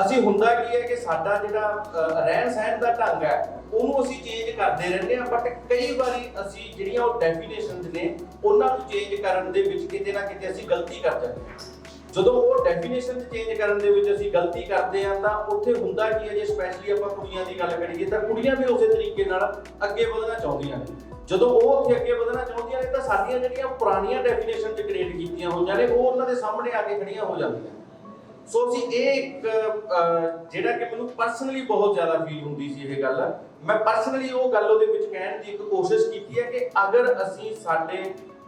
Speaker 3: ਅਸੀਂ ਹੁੰਦਾ ਕੀ ਹੈ ਕਿ ਸਾਡਾ ਜਿਹੜਾ ਰਹਿਣ ਸਹਿਣ ਦਾ ਢੰਗ ਹੈ ਉਹਨੂੰ ਅਸੀਂ ਚੇਂਜ ਕਰਦੇ ਰਹਿੰਦੇ ਹਾਂ, ਬਟ ਕਈ ਵਾਰੀ ਅਸੀਂ ਜਿਹੜੀਆਂ ਉਹ ਡੈਫੀਨੇਸ਼ਨਸ ਨੇ ਉਹਨਾਂ ਨੂੰ ਚੇਂਜ ਕਰਨ ਦੇ ਵਿੱਚ ਕਿਤੇ ਨਾ ਕਿਤੇ ਅਸੀਂ ਗਲਤੀ ਕਰ ਜਾਂਦੇ ਹਾਂ। ਜਦੋਂ ਉਹ ਡੈਫੀਨੇਸ਼ਨ ਚੇਂਜ ਕਰਨ ਦੇ ਵਿੱਚ ਅਸੀਂ ਗਲਤੀ ਕਰਦੇ ਹਾਂ ਤਾਂ ਉੱਥੇ ਹੁੰਦਾ ਕੀ ਹੈ, ਜੇ ਸਪੈਸ਼ਲੀ ਆਪਾਂ ਕੁੜੀਆਂ ਦੀ ਗੱਲ ਕਰੀਏ ਤਾਂ ਕੁੜੀਆਂ ਵੀ ਉਸੇ ਤਰੀਕੇ ਨਾਲ ਅੱਗੇ ਵਧਣਾ ਚਾਹੁੰਦੀਆਂ ਨੇ। ਜਦੋਂ ਉਹ ਉੱਥੇ ਅੱਗੇ ਵਧਣਾ ਚਾਹੁੰਦੀਆਂ ਨੇ ਤਾਂ ਸਾਡੀਆਂ ਜਿਹੜੀਆਂ ਪੁਰਾਣੀਆਂ ਡੈਫੀਨੇਸ਼ਨ ਚ ਕ੍ਰੀਏਟ ਕੀਤੀਆਂ ਹੋਈਆਂ ਨੇ ਉਹ ਉਹਨਾਂ ਦੇ ਸਾਹਮਣੇ ਆ ਕੇ ਖੜੀਆਂ ਹੋ ਜਾਂਦੀਆਂ। ਸੋ ਅਸੀਂ ਇਹ ਇੱਕ ਜਿਹੜਾ ਕਿ ਮੈਨੂੰ ਪਰਸਨਲੀ ਬਹੁਤ ਜ਼ਿਆਦਾ ਫੀਲ ਹੁੰਦੀ ਸੀ ਇਹ ਗੱਲ, ਮੈਂ ਪਰਸਨਲੀ ਉਹ ਗੱਲ ਉਹਦੇ ਵਿੱਚ ਕਹਿਣ ਦੀ ਇੱਕ ਕੋਸ਼ਿਸ਼ ਕੀਤੀ ਹੈ ਕਿ ਅਗਰ ਅਸੀਂ ਸਾਡੇ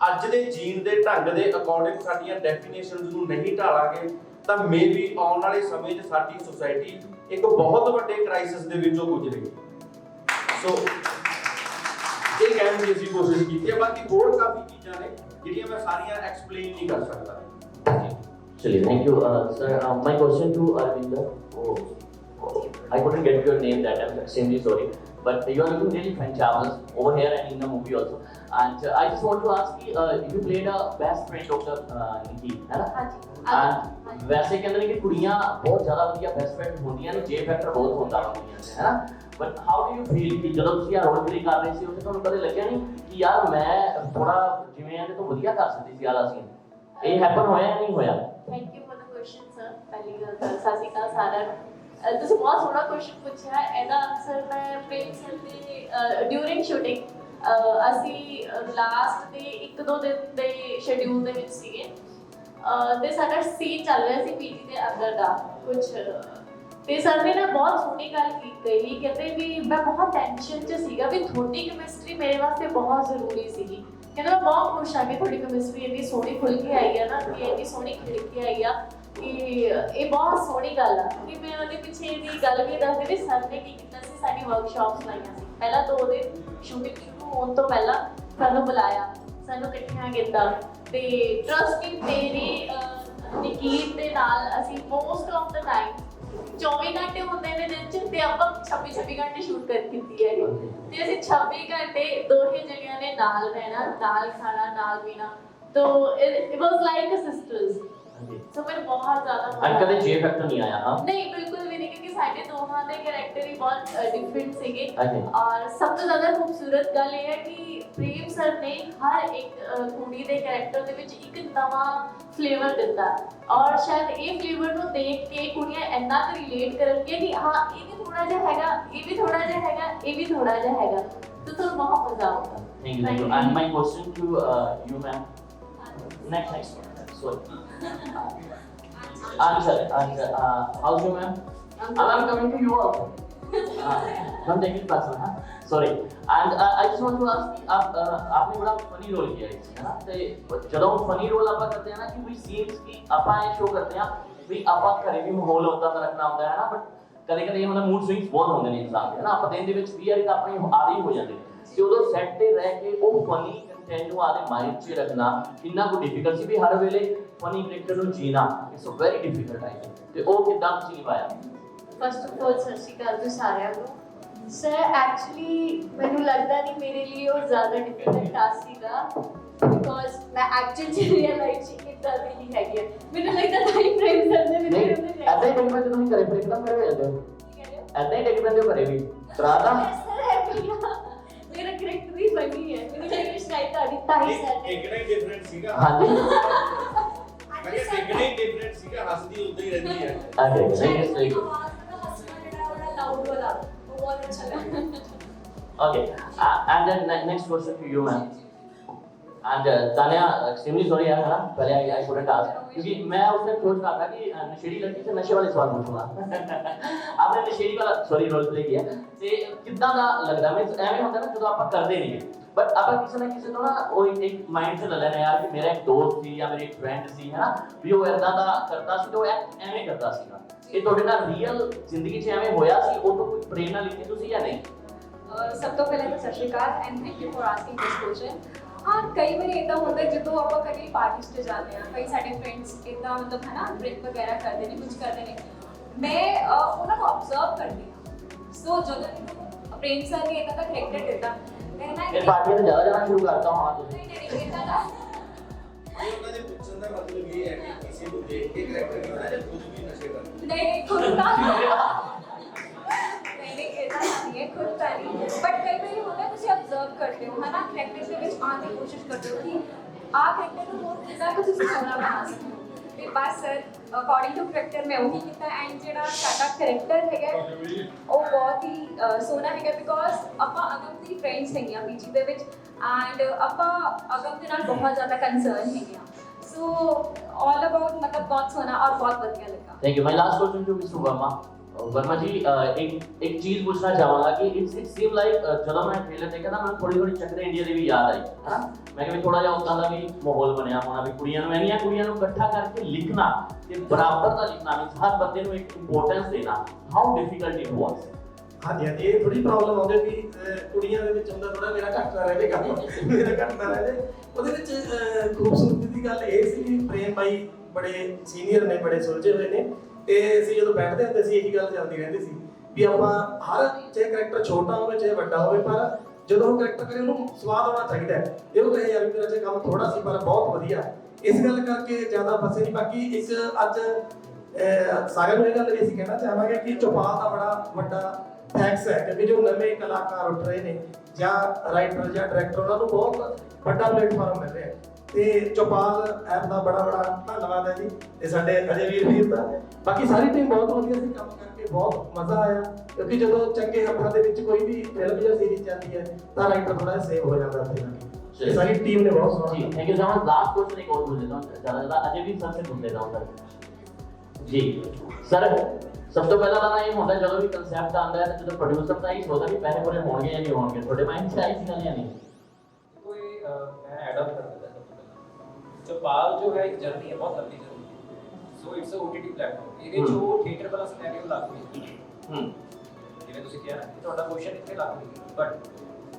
Speaker 3: ਅੱਜ ਦੇ ਜੀਣ ਦੇ ਢੰਗ ਦੇ ਅਕੋਰਡਿੰਗ ਸਾਡੀਆਂ ਡੈਫੀਨੇਸ਼ਨਸ ਨੂੰ ਨਹੀਂ ਢਾਲਾਂਗੇ ਤਾਂ ਮੇਬੀ ਆਉਣ ਵਾਲੇ ਸਮੇਂ 'ਚ ਸਾਡੀ ਸੁਸਾਇਟੀ ਇੱਕ ਬਹੁਤ ਵੱਡੇ ਕ੍ਰਾਈਸਿਸ ਦੇ ਵਿੱਚੋਂ ਗੁਜ਼ਰੇਗੀ। ਸੋ ਇਹ ਕਹਿਣ ਦੀ ਅਸੀਂ ਕੋਸ਼ਿਸ਼ ਕੀਤੀ ਹੈ। ਬਾਕੀ ਹੋਰ ਕਾਫੀ ਚੀਜ਼ਾਂ ਨੇ ਜਿਹੜੀਆਂ ਮੈਂ ਸਾਰੀਆਂ ਐਕਸਪਲੇਨ ਨਹੀਂ ਕਰ ਸਕਦਾ।
Speaker 2: Actually, thank you, sir. My question to Arvinder. I couldn't get your name that time. Extremely sorry, but you are looking really fantabulous over here and in the movie also. And I just want to ask you, you played a best friend of the Nikki, है ना? And वैसे कहते हैं कि कुड़ियाँ बहुत ज़्यादा वधिया best friend होंदियां ने, J factor बहुत होता है कुड़ियां से, है ना? But how do you feel कि ਜਦੋਂ ਤੁਸੀਂ ਆ ਰੋਲ ਪਲੇ ਕਰ ਰਹੇ ਸੀ, ਉਦੋਂ ਤੁਹਾਨੂੰ ਕਦੇ ਲੱਗਿਆ ਨਹੀਂ ਕਿ ਯਾਰ ਮੈਂ ਥੋੜਾ ਜਿਵੇਂ ਇਹਦੇ ਤੋਂ ਵਧੀਆ ਕਰ ਸਕਦੀ ਸੀ ਜ਼ਿਆਦਾ ਸੀ? ਇਹ ਹੈਪਨ ਹੋਇਆ ਜਾਂ ਨਹੀਂ ਹੋਇਆ?
Speaker 8: Thank you for the question, sir. ਪਹਿਲੀ ਗੱਲ ਤਾਂ ਸਤਿ ਸ਼੍ਰੀ ਅਕਾਲ ਸਾਰਿਆਂ ਨੂੰ। ਤੁਸੀਂ ਬਹੁਤ ਸੋਹਣਾ ਕੁਐਸਚਨ ਪੁੱਛਿਆ। ਇਹਦਾ ਆਨਸਰ ਮੈਂ ਪ੍ਰੇਮ ਸਰ ਦੇ ਡਿਊਰਿੰਗ ਸ਼ੂਟਿੰਗ ਅਸੀਂ ਲਾਸਟ ਦੇ 1-2 ਦਿਨ ਦੇ ਸ਼ੈਡਿਊਲ ਦੇ ਵਿੱਚ ਸੀਗੇ ਤੇ ਸਾਡਾ ਸੀਨ ਚੱਲ ਰਿਹਾ ਸੀ ਪੀਜੀ ਦੇ ਅੰਦਰ ਦਾ ਕੁਝ ਤੇ ਸਰ ਨੇ ਨਾ ਬਹੁਤ ਸੋਹਣੀ ਗੱਲ ਕਹੀ। ਕਹਿੰਦੇ ਵੀ ਮੈਂ ਬਹੁਤ ਟੈਨਸ਼ਨ 'ਚ ਸੀਗਾ ਵੀ ਤੁਹਾਡੀ ਕੈਮਿਸਟਰੀ ਮੇਰੇ ਵਾਸਤੇ ਬਹੁਤ ਜ਼ਰੂਰੀ ਸੀਗੀ। ਕਹਿੰਦਾ ਮੈਂ ਬਹੁਤ ਖੁਸ਼ ਹਾਂ ਕਿ ਤੁਹਾਡੀ ਕੈਮਿਸਟਰੀ ਇੰਨੀ ਸੋਹਣੀ ਖੁੱਲ ਕੇ ਆਈ ਆ ਨਾ, ਕਿ ਇੰਨੀ ਸੋਹਣੀ ਖਿੜ ਕੇ ਆਈ ਆ ਕਿ ਇਹ ਬਹੁਤ ਸੋਹਣੀ ਗੱਲ ਆ। ਕਿ ਮੈਂ ਉਹਦੇ ਪਿੱਛੇ ਦੀ ਗੱਲ ਵੀ ਦੱਸਦੀ ਵੀ ਸਰ ਨੇ ਕੀ ਕੀਤਾ ਸੀ, ਸਾਡੀ ਵਰਕਸ਼ਾਪਸ ਲਾਈਆਂ ਸੀ। ਪਹਿਲਾਂ 2 ਦਿਨ ਸ਼ੂਟਿੰਗ ਸ਼ੁਰੂ ਹੋਣ ਤੋਂ ਪਹਿਲਾਂ ਸਾਨੂੰ ਬੁਲਾਇਆ, ਸਾਨੂੰ ਇਕੱਠਿਆਂ ਕੀਤਾ ਤੇ ਟਰਸਟ ਮੀ ਮੇਰੀ ਨਿਕੀਤ ਦੇ ਨਾਲ ਅਸੀਂ ਮੋਸਟ ਆਫ ਦਾ ਟਾਈਮ 24 ਘੰਟੇ ਹੁੰਦੇ ਨੇ ਦਿਨ 'ਚ ਤੇ ਆਪਾਂ 26 ਘੰਟੇ ਸ਼ੂਟ ਕਰ ਕੀਤੀ ਹੈ ਤੇ ਅਸੀਂ 26 ਘੰਟੇ ਦੋਹੇ ਜਣਿਆਂ ਨੇ ਨਾਲ ਰਹਿਣਾ, ਨਾਲ ਖਾਣਾ, ਨਾਲ ਪੀਣਾ। तो it was like a sisters. So मैं बहुत ज़्यादा
Speaker 2: and कभी J factor नहीं आया हाँ?
Speaker 8: नहीं बिल्कुल भी नहीं, क्योंकि साढ़े दोहां दे कैरेक्टर ही बहुत डिफरेंट सीगे।
Speaker 2: Okay.
Speaker 8: और सब तो ज़्यादा खूबसूरत गल ये है कि प्रेम सर ने हर एक कुड़ी दे कैरेक्टर दे विच एक नवा फ्लेवर दिता और शायद ये फ्लेवर ਨੂੰ ਦੇਖ ਕੇ ਕੁੜੀਆਂ ਇੰਨਾ ਕੁ ਰਿਲੇਟ ਕਰਨਗੇ ਕਿ ਹਾਂ ਇਹ ਵੀ ਥੋੜਾ ਜਿਹਾ ਹੈਗਾ, ਇਹ ਵੀ ਥੋੜਾ ਜਿਹਾ ਹੈਗਾ, ਇਹ ਵੀ ਥੋੜਾ ਜਿਹਾ ਹੈਗਾ, तो ਤੁਹਾਨੂੰ ਬਹੁਤ ਮਜ਼ਾ ਆਊਗਾ।
Speaker 2: Thank you. And my question to you, ma'am. Next. Sorry. Answer. How's you, ma'am? I'm coming to you also. I'm taking person, huh? Sorry. And I just want to ask, आपने बड़ा funny role किया है, है ना? तो जब हम funny role आपा करते हैं ना कि we scenes की आपा ये show करते हैं, भी आपा घरे भी माहौल होता है रखना होता है ना, but कभी-कभी ये मतलब mood swings बहुत होते हैं इंसान के, है ना? आप दिन ਦੇ ਵਿੱਚ 20 ਵਾਰੀ ਤਾਂ ਆਪਣੀ ਆਦੀ ਹੋ ਜਾਂਦੇ ਨੇ ਤੇ ਉਦੋਂ ਸੈੱਟ ਤੇ ਰਹਿ ਕੇ ਉਹ funny ਕੰਟੈਂਟ ਨੂੰ ਆਦੇ ਮਾਈਂਡ 'ਚ ਰੱਖਣਾ ਕਿੰਨਾ ਕੁ ਡਿਫਿਕਲਟ ਸੀ ਵੀ ਹਰ ਵੇਲੇ funny character ਨੂੰ ਜੀਣਾ it's a very difficult time ਤੇ ਉਹ ਕਿੱਦਾਂ ਤੁਸੀਂ ਨਿਭਾਇਆ?
Speaker 8: फर्स्ट ऑफ ऑल सत श्री अकाल जी सारिਆਂ ਨੂੰ। सर एक्चुअली ਮੈਨੂੰ ਲੱਗਦਾ ਨਹੀਂ ਮੇਰੇ ਲਈ ਉਹ ਜ਼ਿਆਦਾ ਡਿਫਿਕਲਟ ਟਾਸਕ ਸੀਗਾ ਬਿਕੋਜ਼ ਮੈਂ ਐਕਚੁਅਲੀ ਚ ਰੀਅਲ ਲਾਈਫ ਚ ਇਦਾਂ ਦੀ ਨਹੀਂ ਹੈਗੀ ਹੈ। ਮੈਨੂੰ ਲੱਗਦਾ ਟਾਈਮ ਫਰੇਮ ਕਰਦੇ ਮੈਨੂੰ
Speaker 2: ਨਹੀਂ
Speaker 8: ਉਹਨੇ
Speaker 2: ਐਦਾਂ ਹੀ ਡਿੱਗ ਪੈਂਦੇ ਤੁਸੀਂ ਘਰੇ ਫਿਰ ਇੱਕਦਮ ਮੇਰੇ ਹੋ ਜਾਂਦੇ ਹੋ ਐਦਾਂ ਹੀ ਡਿੱਗ ਪੈਂਦੇ ਹੋ ਘਰੇ ਵੀ ਤਰਾਦਾ
Speaker 8: ਸਰ ਹੈ ਮੇਰਾ ਕਰੈਕਟਰ ਹੀ ਫਨੀ ਹੈ। ਮੈਨੂੰ ਲੱਗਦਾ ਸ਼ਾਇਦ ਤੁਹਾਡੀ ਤਾਈ ਸਰ
Speaker 3: ਇੱਕ ਨਹੀਂ ਡਿਫਰੈਂਟ ਸੀਗਾ
Speaker 2: ਹਾਂਜੀ
Speaker 3: ਮੈਂ ਕਿਹਾ ਇੱਕ ਨਹੀਂ ਡਿਫਰੈਂਟ ਸੀਗਾ ਹੱਸਦੀ ਉਦਾਂ ਹੀ ਰਹਿੰਦੀ ਹੈ
Speaker 2: ਓਕੇ ਸਹੀ
Speaker 1: लाउड वाला वो बहुत अच्छा लगा।
Speaker 2: Okay, and then next question to you, ma'am. And Tanya, extremely sorry यार है ना, पहले I couldn't ask क्योंकि मैं उसने सोच रहा था कि नशेड़ी लड़की से नशे वाले सवाल पूछूंगा। आपने नशेड़ी वाला सॉरी रोल प्ले किया ते कितना दा लगदा मैं ਐਵੇਂ ਹੁੰਦਾ ਨਾ ਜਦੋਂ ਆਪਾਂ ਕਰਦੇ ਨਹੀਂ बट ਆਪਾਂ ਕਿਸੇ ਨਾ ਕਿਸੇ ਤੋਂ ਨਾ ਉਹ ਇੱਕ ਮਾਈਂਡ ਤੇ ਲੈ ਲੈਣਾ ਯਾਰ ਕਿ ਮੇਰਾ ਇੱਕ ਦੋਸਤ ਸੀ ਜਾਂ ਮੇਰੀ ਇੱਕ ਫਰੈਂਡ ਸੀ ਹੈ ਨਾ ਵੀ ਉਹ ਇਦਾਂ ਦਾ ਕਰਦਾ ਸੀ ਤੇ ਉਹ ਐਵੇਂ ਕਰਦਾ ਸੀਗਾ। ਇਹ ਤੁਹਾਡੇ ਨਾਲ ਰੀਅਲ ਜ਼ਿੰਦਗੀ 'ਚ ਐਵੇਂ ਹੋਇਆ ਸੀ ਉਹ ਤੋਂ ਕੋਈ ਪ੍ਰੇਰਣਾ ਲਈ ਤੁਸੀਂ ਜਾਂ ਨਹੀਂ?
Speaker 1: ਸਭ ਤੋਂ ਪਹਿਲਾਂ ਤਾਂ ਸਤਿ ਸ਼੍ਰੀ ਅਕਾਲ and thank you for asking this question. ਹਾਂ ਕਈ ਵਾਰੀ ਇਦਾਂ ਹੁੰਦਾ ਜਦੋਂ ਆਪਾਂ ਕਦੀ ਪਾਰਟੀਜ਼ ਤੇ ਜਾਂਦੇ ਆ ਕਈ ਸਾਡੇ ਫਰੈਂਡਸ ਇਦਾਂ ਮਤਲਬ ਹੈ ਨਾ ਡਰਿੰਕ ਵਗੈਰਾ ਕਰਦੇ ਨੇ ਕੁਝ ਕਰਦੇ ਨੇ ਮੈਂ ਉਹਨਾਂ ਨੂੰ ਅਬਜ਼ਰਵ ਕਰਦੀ ਹਾਂ। ਸੋ ਜਦੋਂ ਪ੍ਰੇਮ ਸਰ ਨੇ ਇਦਾਂ ਦਾ ਕਰੈਕਟਰ ਦਿੱਤਾ ਮੈਂ ਨਾ
Speaker 2: ਇਹ ਪਾਰਟੀ ਤੇ ਜ਼ਿਆਦਾ ਜਾਣਾ ਸ਼ੁਰੂ ਕਰਤਾ ਹਾਂ ਤੁਸੀਂ?
Speaker 1: ਨਹੀਂ ਇਦਾਂ ਦਾ
Speaker 3: ਉਹਨਾਂ ਦੇ ਪੁੱਛਣ ਦਾ ਮਤਲਬ ਇਹ ਹੈ ਕਿ ਕਿਸੇ ਨੂੰ ਦੇਖ ਕੇ ਕਰੈਕਟਰ ਕਰਨਾ ਜਾਂ ਖੁਦ ਵੀ ਨਸ਼ੇ ਕਰਨਾ।
Speaker 1: ਨਹੀਂ ਖੁਦ ਤਾਂ नहीं ऐसा नहीं है खुद का नहीं बट कई बार होता है ਤੁਸੀਂ ਅਬਜ਼ਰਵ ਕਰਦੇ ਹੋ ਹੈ ਨਾ ਕਰੈਕਟਰ ਦੇ ਵਿੱਚ ਆਉਣ ਦੀ ਕੋਸ਼ਿਸ਼ ਕਰਦੇ ਹੋ ਕਿ ਆ ਕਰੈਕਟਰ ਨੂੰ ਹੋਰ ਕਿੱਦਾਂ ਕੁ ਤੁਸੀਂ ਸੋਹਣਾ ਬਣਾ ਸਕਦੇ ਹੋ ਤੇ ਬਸ ਸਰ ਅਕੋਰਡਿੰਗ ਟੂ ਕਰੈਕਟਰ ਮੈਂ ਉਹੀ ਕੀਤਾ ਐਂਡ ਜਿਹੜਾ ਸਾਡਾ ਕਰੈਕਟਰ ਹੈਗਾ ਉਹ ਬਹੁਤ ਹੀ ਸੋਹਣਾ ਹੈਗਾ ਬਿਕੋਜ਼ ਆਪਾਂ ਅਗਮ ਦੀ ਫਰੈਂਡਸ ਹੈਗੀਆਂ ਪੀਜੀ ਦੇ ਵਿੱਚ ਐਂਡ ਆਪਾਂ ਅਗਮ ਦੇ ਨਾਲ ਬਹੁਤ ਜ਼ਿਆਦਾ ਕੰਸਰਨ ਹੈਗੇ ਸੋ ਆਲ ਅਬਾਊਟ ਮਤਲਬ ਬਹੁਤ ਸੋਹਣਾ ਔਰ ਬਹੁਤ ਵਧੀਆ ਲੱਗਾ।
Speaker 2: Thank you. My last question to mister Verma. Verma ji एक चीज पूछना चाहूँगा कि इट सीम लाइक जब मैं ट्रेलर देखा था मैं थोड़ी चक्कर इंडिया की भी याद आई है ना मैं कि थोड़ा जिहा उदां दा भी माहौल बनया होना भी कुड़ियां नूं इन्नियां कुड़ियां नूं इकट्ठा करके लिखना ते बराबर दा लिखना मींस हर बंदे नूं एक इंपोर्टेंस देना हाउ डिफिकल्ट इट वाज?
Speaker 5: ਹਾਂਜੀ ਹਾਂਜੀ, ਇਹ ਥੋੜੀ ਪ੍ਰੋਬਲਮ ਆਉਂਦੀ ਵੀ ਕੁੜੀਆਂ ਦੇ ਵਿੱਚ ਹੁੰਦਾ ਥੋੜਾ ਮੇਰਾ ਘੱਟ ਨਾ ਰਹਿ ਜੇ ਕੰਮ, ਮੇਰਾ ਘੱਟ ਨਾ ਰਹਿ ਜੇ। ਉਹਦੇ ਵਿੱਚ ਖੂਬਸੂਰਤੀ ਦੀ ਗੱਲ ਇਹ ਸੀ ਵੀ ਪ੍ਰੇਮ ਬਾਈ ਬੜੇ ਸੀਨੀਅਰ ਨੇ, ਬੜੇ ਸੁਲਝੇ ਹੋਏ ਨੇ, ਤੇ ਅਸੀਂ ਜਦੋਂ ਬੈਠਦੇ ਹੁੰਦੇ ਸੀ ਇਹੀ ਗੱਲ ਚੱਲਦੀ ਰਹਿੰਦੀ ਸੀ ਵੀ ਆਪਾਂ ਹਰ ਚਾਹੇ ਕਰੈਕਟਰ ਛੋਟਾ ਹੋਵੇ ਚਾਹੇ ਵੱਡਾ ਹੋਵੇ, ਪਰ ਜਦੋਂ ਉਹ ਕਰੈਕਟਰ ਕਰੇ ਉਹਨੂੰ ਸਵਾਦ ਆਉਣਾ ਚਾਹੀਦਾ ਹੈ। ਇਹ ਉਹ ਕਹੇ ਯਾਰ ਮੇਰਾ ਜੇ ਕੰਮ ਥੋੜਾ ਸੀ ਪਰ ਬਹੁਤ ਵਧੀਆ, ਇਸ ਗੱਲ ਕਰਕੇ ਜ਼ਿਆਦਾ ਫਸੇ ਨਹੀਂ। ਬਾਕੀ ਇੱਕ ਅੱਜ ਸਾਰਿਆਂ ਨੂੰ ਇਹ ਗੱਲ ਵੀ ਅਸੀਂ ਕਹਿਣਾ ਚਾਹਾਂਗੇ ਕਿ ਚੌਪਾਲ ਦਾ ਬੜਾ ਵੱਡਾ ਥੈਂਕਸ ਹੈ, ਕਿਉਂਕਿ ਜੋ ਨਵੇਂ ਕਲਾਕਾਰ ਉੱਠ ਰਹੇ ਨੇ ਜਾਂ ਰਾਈਟਰ ਜਾਂ ਡਾਇਰੈਕਟਰ, ਉਹਨਾਂ ਨੂੰ ਬਹੁਤ ਵੱਡਾ ਪਲੇਟਫਾਰਮ ਮਿਲ ਰਿਹਾ ਹੈ। ਤੇ ਚੌਪਾਲ ਐਪ ਦਾ ਬੜਾ ਧੰਨਵਾਦ ਹੈ ਜੀ, ਤੇ ਸਾਡੇ ਅਜੇ ਵੀਰ ਦਾ। ਬਾਕੀ ਸਾਰੀ ਟੀਮ ਬਹੁਤ ਵਧੀਆ ਸੀ, ਕੰਮ ਕਰਕੇ ਬਹੁਤ ਮਜ਼ਾ ਆਇਆ, ਕਿਉਂਕਿ ਜਦੋਂ ਚੰਗੇ ਹੱਥਾਂ ਦੇ ਵਿੱਚ ਕੋਈ ਵੀ ਫਿਲਮ ਜਾਂ ਸੀਰੀਜ਼ ਚੱਲਦੀ ਹੈ ਤਾਂ ਰਾਈਟਰ ਥੋੜਾ ਸੇਵ ਹੋ ਜਾਂਦਾ ਉੱਥੇ ਜਾ ਕੇ। ਸਾਰੀ टीम ने बहुत सोना।
Speaker 2: जी thank you so much. Last question एक और पूछ लेता हूँ, ज़्यादा अजय भी सर से पूछ लेता हूँ सर जी। सर सब तो पहला ਤਾਂ ਇਹ ਹੁੰਦਾ ਜਦੋਂ ਵੀ ਕਨਸੈਪਟ ਆਉਂਦਾ ਹੈ ਜਦੋਂ ਪ੍ਰੋਡਿਊਸਰ ਦਾ ਹੀ ਸੋਚਦਾ ਵੀ ਪੈਸੇ ਪੂਰੇ ਹੋਣਗੇ ਜਾਂ ਨਹੀਂ ਹੋਣਗੇ, ਤੁਹਾਡੇ ਮਾਈਂਡ 'ਚ ਆਈ ਸੀ ਗੱਲ ਜਾਂ ਨਹੀਂ?
Speaker 9: कोई मैं ऐड अप कर देता हूं। चौपाल जो है एक जर्नी है, बहुत लंबी जर्नी है। So it's a OTT platform. ਇਹਦੇ ਜੋ ਥੀਏਟਰ ਵਾਲਾ ਸਿਨੈਰੀਓ ਲੱਗ ਰਿਹਾ ਜਿਵੇਂ ਤੁਸੀਂ ਕਿਹਾ ਨਾ ਤੁਹਾਡਾ ਕੁਐਸਚਨ ਇੱਥੇ ਲੱਗ ਰਿਹਾ, ਬਟ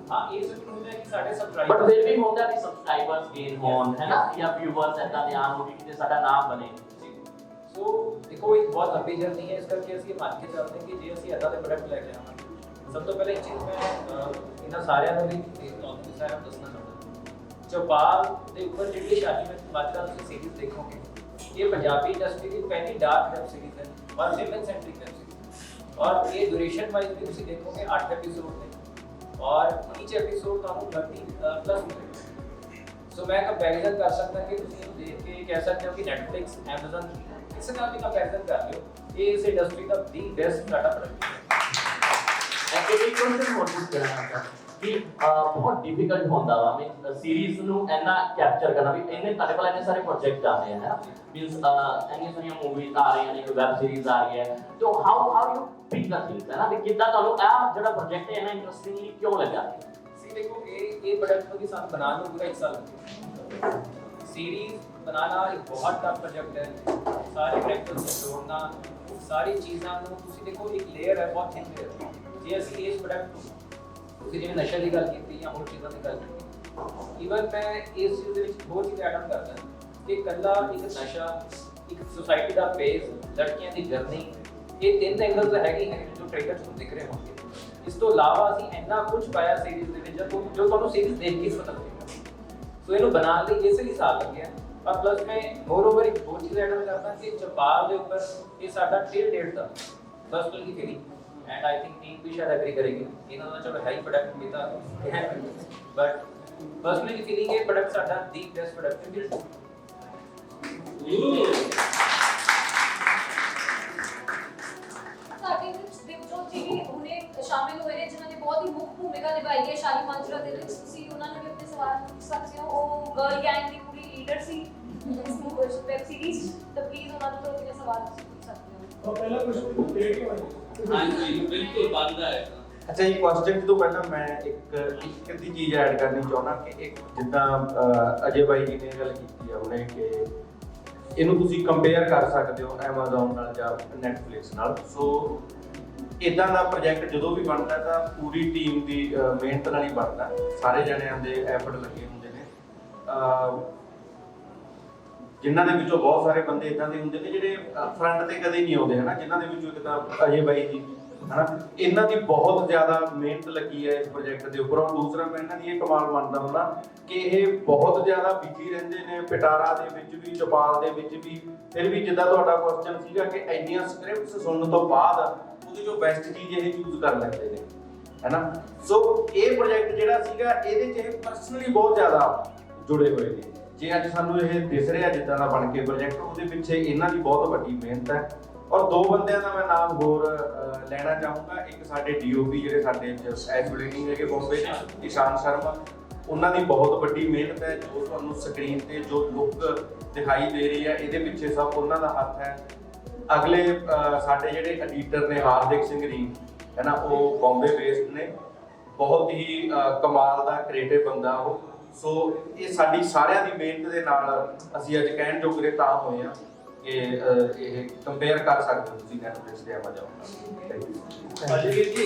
Speaker 9: ਹਾਂ ਇਹ ਜ਼ਰੂਰ ਹੁੰਦਾ ਹੈ ਕਿ ਸਾਡੇ ਸਬਸਕ੍ਰਾਈਬਰ
Speaker 2: ਬਟ ਫਿਰ ਵੀ ਹੁੰਦਾ ਵੀ ਸਬਸਕ੍ਰਾਈਬਰਸ ਗੇਨ ਹੋਣ ਹੈ ਨਾ, ਜਾਂ ਵਿਊਅਰਸ ਇਦਾਂ ਦੇ ਆਮ ਹੋ ਕਿ ਸਾਡਾ ਨਾਮ ਬਣੇ।
Speaker 9: ਸੋ ਦੇਖੋ ਇੱਕ ਬਹੁਤ ਲੰਬੀ ਜਰਨੀ ਹੈ, ਇਸ ਕਰਕੇ ਅਸੀਂ ਮੰਨ ਕੇ ਚੱਲਦੇ ਹਾਂ ਕਿ ਜੇ ਅਸੀਂ ਇਦਾਂ ਦੇ ਪ੍ਰੋਡਕਟ ਲੈ ਕੇ ਆਵਾਂਗੇ, ਸਭ ਤੋਂ ਪਹਿਲਾਂ ਇੱਕ ਚੀਜ਼ ਮੈਂ ਇਹਨਾਂ ਸਾਰਿਆਂ ਨੂੰ ਵੀ ਤੁਹਾਨੂੰ ਸਾਰਿਆਂ ਨੂੰ ਦੱਸਣਾ ਚਾਹੁੰਦਾ, ਚੌਪਾਲ ਦੇ ਉੱਪਰ ਜਿਹੜੀ ਸ਼ਾਹੀ ਮਾਜਰਾ ਤੁਸੀਂ ਸੀਰੀਜ਼ ਦੇਖੋਗੇ, ਇਹ ਪੰਜਾਬੀ ਇੰਡਸਟਰੀ ਦੀ ਪਹਿਲੀ ਡਾਰਕ ਵੈਬ ਸੀਰੀਜ਼ ਹੈ ਔਰ ਵਿਮਨ ਸੈਂਟਰਿਕ ਵੈਬ ਸੀਰੀਜ਼, ਔਰ ਇਹ ਡਿਊਰੇਸ਼ਨ ਵਾਈਜ਼ ਵੀ ਤੁਸੀਂ ਦੇਖੋਗੇ 8 ਐਪੀਸੋਡ ਨੇ और ईच एपिसोड ਤੁਹਾਨੂੰ 30+ ਮਿਲੇਗਾ। ਸੋ ਮੈਂ ਕੰਪੈਰੀਜ਼ਨ ਕਰ ਸਕਦਾ ਕਿ ਤੁਸੀਂ ਇਹਨੂੰ ਦੇਖ ਕੇ ਕਹਿ ਸਕਦੇ ਹੋ ਕਿ Netflix, Amazon ਇਸ ਨਾਲ ਵੀ ਕੰਪੈਰੀਜ਼ਨ ਕਰ ਲਿਓ, ਇਹ ਇਸ ਇੰਡਸਟਰੀ ਦਾ ਦੀ ਬੈਸਟ ਸਟਾਰਟਅਪ ਹੈ।
Speaker 2: ਐਕਚੁਅਲੀ ਕੁਐਸਚਨ ਹੋਰ ਪੁੱਛ ਕਰਨਾ ਕਿ ਬਹੁਤ ਡਿਫਿਕਲਟ ਹੁੰਦਾ ਵਾ ਮੀਨਸ ਸੀਰੀਜ਼ ਨੂੰ ਇੰਨਾ ਕੈਪਚਰ ਕਰਨਾ, ਵੀ ਇੰਨੇ ਤੁਹਾਡੇ ਕੋਲ ਇੰਨੇ ਸਾਰੇ ਪ੍ਰੋਜੈਕਟ ਆਉਂਦੇ ਆ ਹੈ ਮੀਨਸ ਇੰਨੀ ਸਾਰੀਆਂ ਮੂਵੀਜ਼ ਆ ਰਹੀਆਂ ਨੇ, ਕੋਈ ਵੈਬ ਸੀਰੀਜ਼ ਆ ਰਹੀ ਹੈ, ਤਾਂ how you pick the things ਹੈ ਨਾ, ਵੀ ਕਿੱਦਾਂ ਤੁਹਾਨੂੰ ਇਹ ਜਿਹੜਾ ਪ੍ਰੋਜੈਕਟ ਹੈ ਨਾ ਇੰਟਰਸਟਿੰਗਲੀ ਕਿਉਂ ਲੱਗਾ?
Speaker 9: ਸੀ ਦੇਖੋ ਇਹ ਪ੍ਰੋਡਕਟ ਨੂੰ ਕਿ ਸਾਨੂੰ ਬਣਾਉਣ ਨੂੰ ਪੂਰਾ 1 ਸਾਲ ਲੱਗਿਆ। सीरीज बनाना एक बहुत टफ प्रोजेक्ट है, सारे कैरेक्टर्स को जोड़ना, सारी चीज़ां ਨੂੰ ਤੁਸੀਂ ਦੇਖੋ ਇੱਕ ਲੇਅਰ ਹੈ, ਬਹੁਤ ਥਿਨ ਲੇਅਰ। ਜੇ ਅਸੀਂ ਇਸ ਪ੍ਰੋਡਕਟ ਨੂੰ ਤੁਸੀਂ ਜਿਵੇਂ ਨਸ਼ੇ ਦੀ ਗੱਲ ਕੀਤੀ ਜਾਂ ਹੋਰ ਚੀਜ਼ਾਂ ਦੀ ਗੱਲ ਕੀਤੀ, ਈਵਨ ਮੈਂ ਇਸ ਚੀਜ਼ ਦੇ ਵਿੱਚ ਹੋਰ ਚੀਜ਼ ਐਡ ਆਨ ਕਰਦਾ ਕਿ ਇਕੱਲਾ ਇੱਕ ਨਸ਼ਾ, ਇੱਕ ਸੁਸਾਇਟੀ ਦਾ ਫੇਸ, ਲੜਕੀਆਂ ਦੀ ਜਰਨੀ, ਇਹ 3 ਐਂਗਲਸ ਹੈਗੇ ਹੈ ਜੋ ਟ੍ਰੇਲਰ 'ਚ ਦਿਖ ਰਹੇ ਹੋਣਗੇ। ਇਸ ਤੋਂ ਇਲਾਵਾ ਅਸੀਂ ਇੰਨਾ ਕੁਝ ਪਾਇਆ ਸੀਰੀਜ਼ ਦੇ ਵਿੱਚ ਜੋ ਤੁਹਾਨੂੰ ਸੀਰੀਜ਼ ਦੇਖ ਕੇ ਪਤਾ ਲੱਗੇਗਾ। ਸੋ ਇਹਨੂੰ ਬਣਾਉਣ ਲਈ ਇਸੇ ਲਈ ਸਾਲ ਲੱਗਿਆ। और प्लस में मोर ओवर एक और चीज़ ऐड करता कि चौपाल के ऊपर ये साडा टिल डेट था फर्स्ट की feeling and I think team भी शायद एग्री करेगी, इन्होंने चलो है ही प्रोडक्ट भी था बट पर्सनली फीलिंग है प्रोडक्ट साडा दी बेस्ट प्रोडक्ट टिल
Speaker 1: ਸਾਡੇ ਵਿੱਚ ਦਿਵਜੋਤ ਜੀ ਵੀ ਹੁਣੇ ਸ਼ਾਮਿਲ ਹੋਏ ਨੇ, ਜਿਨ੍ਹਾਂ ਨੇ ਬਹੁਤ ਹੀ ਮੁੱਖ ਭੂਮਿਕਾ ਨਿਭਾਈ ਹੈ ਸ਼ਾਹੀ ਮਾਜਰਾ ਦੇ ਵਿੱਚ। ਤੁਸੀਂ ਉਹਨਾਂ ਨੂੰ ਵੀ ਆਪਣੇ ਸਵਾਲ ਪੁੱਛ ਸਕਦੇ ਹੋ, ਉਹ ਗਰਲ ਗੈਂਗ ਦੀ ਪੂਰੀ ਲੀਡਰ ਸੀ ਇਸ ਵੈਬ ਸੀਰੀਜ਼, ਤਾਂ ਪਲੀਜ਼ ਉਹਨਾਂ ਨੂੰ ਤੋਂ ਆਪਣੇ ਸਵਾਲ ਪੁੱਛ ਸਕਦੇ ਹੋ।
Speaker 6: और पहला क्वेश्चन क्रिएटिव है।
Speaker 10: हाँ जी बिल्कुल बनता है।
Speaker 3: ਅੱਛਾ ਜੀ, ਕੁਐਸਚਨ ਤੋਂ ਪਹਿਲਾਂ ਮੈਂ ਇੱਕ ਅੱਧੀ ਚੀਜ਼ ਐਡ ਕਰਨੀ ਚਾਹੁੰਦਾ ਕਿ ਇੱਕ ਜਿੱਦਾਂ ਅਜੇ ਬਾਈ ਜੀ ਨੇ ਗੱਲ ਕੀਤੀ ਆ ਉਹਨੇ ਕਿ ਇਹਨੂੰ ਤੁਸੀਂ ਕੰਪੇਅਰ ਕਰ ਸਕਦੇ ਹੋ Amazon ਨਾਲ ਜਾਂ Netflix ਨਾਲ। ਸੋ ਇਦਾਂ ਦਾ ਪ੍ਰੋਜੈਕਟ ਜਦੋਂ ਵੀ ਬਣਦਾ ਤਾਂ ਪੂਰੀ ਟੀਮ ਦੀ ਮਿਹਨਤ ਨਾਲ ਹੀ ਬਣਦਾ, ਸਾਰੇ ਜਣਿਆਂ ਦੇ ਐਫਰਟ ਲੱਗੇ ਹੁੰਦੇ ਨੇ। ਜਿਨ੍ਹਾਂ ਦੇ ਵਿੱਚੋਂ ਬਹੁਤ ਸਾਰੇ ਬੰਦੇ ਇਦਾਂ ਦੇ ਹੁੰਦੇ ਨੇ ਜਿਹੜੇ ਫਰੰਟ ਤੇ ਕਦੇ ਨਹੀਂ ਆਉਂਦੇ ਹਨਾ, ਜਿਨ੍ਹਾਂ ਦੇ ਵਿੱਚੋਂ ਇੱਕ ਤਾਂ ਅਜੇ ਬਾਈ ਜੀ ਹਨਾ, ਇਹਨਾਂ ਦੀ ਬਹੁਤ ਜ਼ਿਆਦਾ ਮਿਹਨਤ ਲੱਗੀ ਹੈ ਇਸ ਪ੍ਰੋਜੈਕਟ ਦੇ ਉੱਪਰ। ਔਰ ਦੂਸਰਾ ਮੈਂ ਇਹਨਾਂ ਦੀ ਇਹ ਕਮਾਲ ਮੰਨਦਾ ਹੁੰਦਾ ਕਿ ਇਹ ਬਹੁਤ ਜ਼ਿਆਦਾ ਬਿਜ਼ੀ ਰਹਿੰਦੇ ਨੇ ਪਿਟਾਰਾ ਦੇ ਵਿੱਚ ਵੀ, ਚੌਪਾਲ ਦੇ ਵਿੱਚ ਵੀ। ਫਿਰ ਵੀ ਜਿੱਦਾਂ ਤੁਹਾਡਾ ਕੁਐਸਚਨ ਸੀਗਾ ਕਿ ਇੰਨੀਆਂ ਸਕ੍ਰਿਪਟਸ ਸੁਣਨ ਤੋਂ ਬਾਅਦ ਉਹਦੀ ਜੋ ਬੈਸਟ ਚੀਜ਼ ਇਹ ਚੂਜ਼ ਕਰ ਲੈਂਦੇ ਨੇ ਹੈਨਾ। ਸੋ ਇਹ ਪ੍ਰੋਜੈਕਟ ਜਿਹੜਾ ਸੀਗਾ ਇਹਦੇ 'ਚ ਇਹ ਪਰਸਨਲੀ ਬਹੁਤ ਜ਼ਿਆਦਾ ਜੁੜੇ ਹੋਏ ਨੇ। ਜੇ ਅੱਜ ਸਾਨੂੰ ਇਹ ਦਿਸ ਰਿਹਾ ਜਿੱਦਾਂ ਦਾ ਬਣ ਕੇ ਪ੍ਰੋਜੈਕਟ, ਉਹਦੇ ਪਿੱਛੇ ਇਹਨਾਂ ਦੀ ਬਹੁਤ ਵੱਡੀ ਮਿਹਨਤ ਹੈ। ਔਰ 2 ਬੰਦਿਆਂ ਦਾ ਮੈਂ ਨਾਮ ਹੋਰ ਲੈਣਾ ਚਾਹੂੰਗਾ। ਇੱਕ ਸਾਡੇ DOP ਜਿਹੜੇ ਸਾਡੇ ਇਸ ਵੇਲੇ ਨਹੀਂ ਹੈਗੇ ਬੰਬੇ ਦੇ, ਇਸ਼ਾਨ ਸ਼ਰਮਾ, ਉਹਨਾਂ ਦੀ ਬਹੁਤ ਵੱਡੀ ਮਿਹਨਤ ਹੈ। ਜੋ ਤੁਹਾਨੂੰ ਸਕਰੀਨ ਤੇ ਜੋ ਲੁੱਕ ਦਿਖਾਈ ਦੇ ਰਹੀ ਹੈ ਇਹਦੇ ਪਿੱਛੇ ਸਭ ਉਹਨਾਂ ਦਾ ਹੱਥ ਹੈ। ਅਗਲੇ ਸਾਡੇ ਜਿਹੜੇ ਐਡੀਟਰ ਨੇ ਹਾਰਦਿਕ ਸਿੰਘ ਰੀਨ ਹੈ ਨਾ, ਉਹ ਬੰਬੇ ਬੇਸਡ ਨੇ, ਬਹੁਤ ਹੀ ਕਮਾਲ ਦਾ ਕ੍ਰੀਏਟਿਵ ਬੰਦਾ ਉਹ। ਸੋ ਇਹ ਸਾਡੀ ਸਾਰਿਆਂ ਦੀ ਮਿਹਨਤ ਦੇ ਨਾਲ ਅਸੀਂ ਅੱਜ ਕਹਿਣ ਜੋਗਰੇ ਤਾਂ ਹੋਏ ਆ ਕਿ ਇਹ ਕੰਪੇਅਰ ਕਰ ਸਕਦੇ ਹੋ ਤੁਸੀਂ ਨੈਟਫਲਿਕਸ ਤੇ Amazon ਨਾਲ।
Speaker 10: ਅਜੀਤ ਜੀ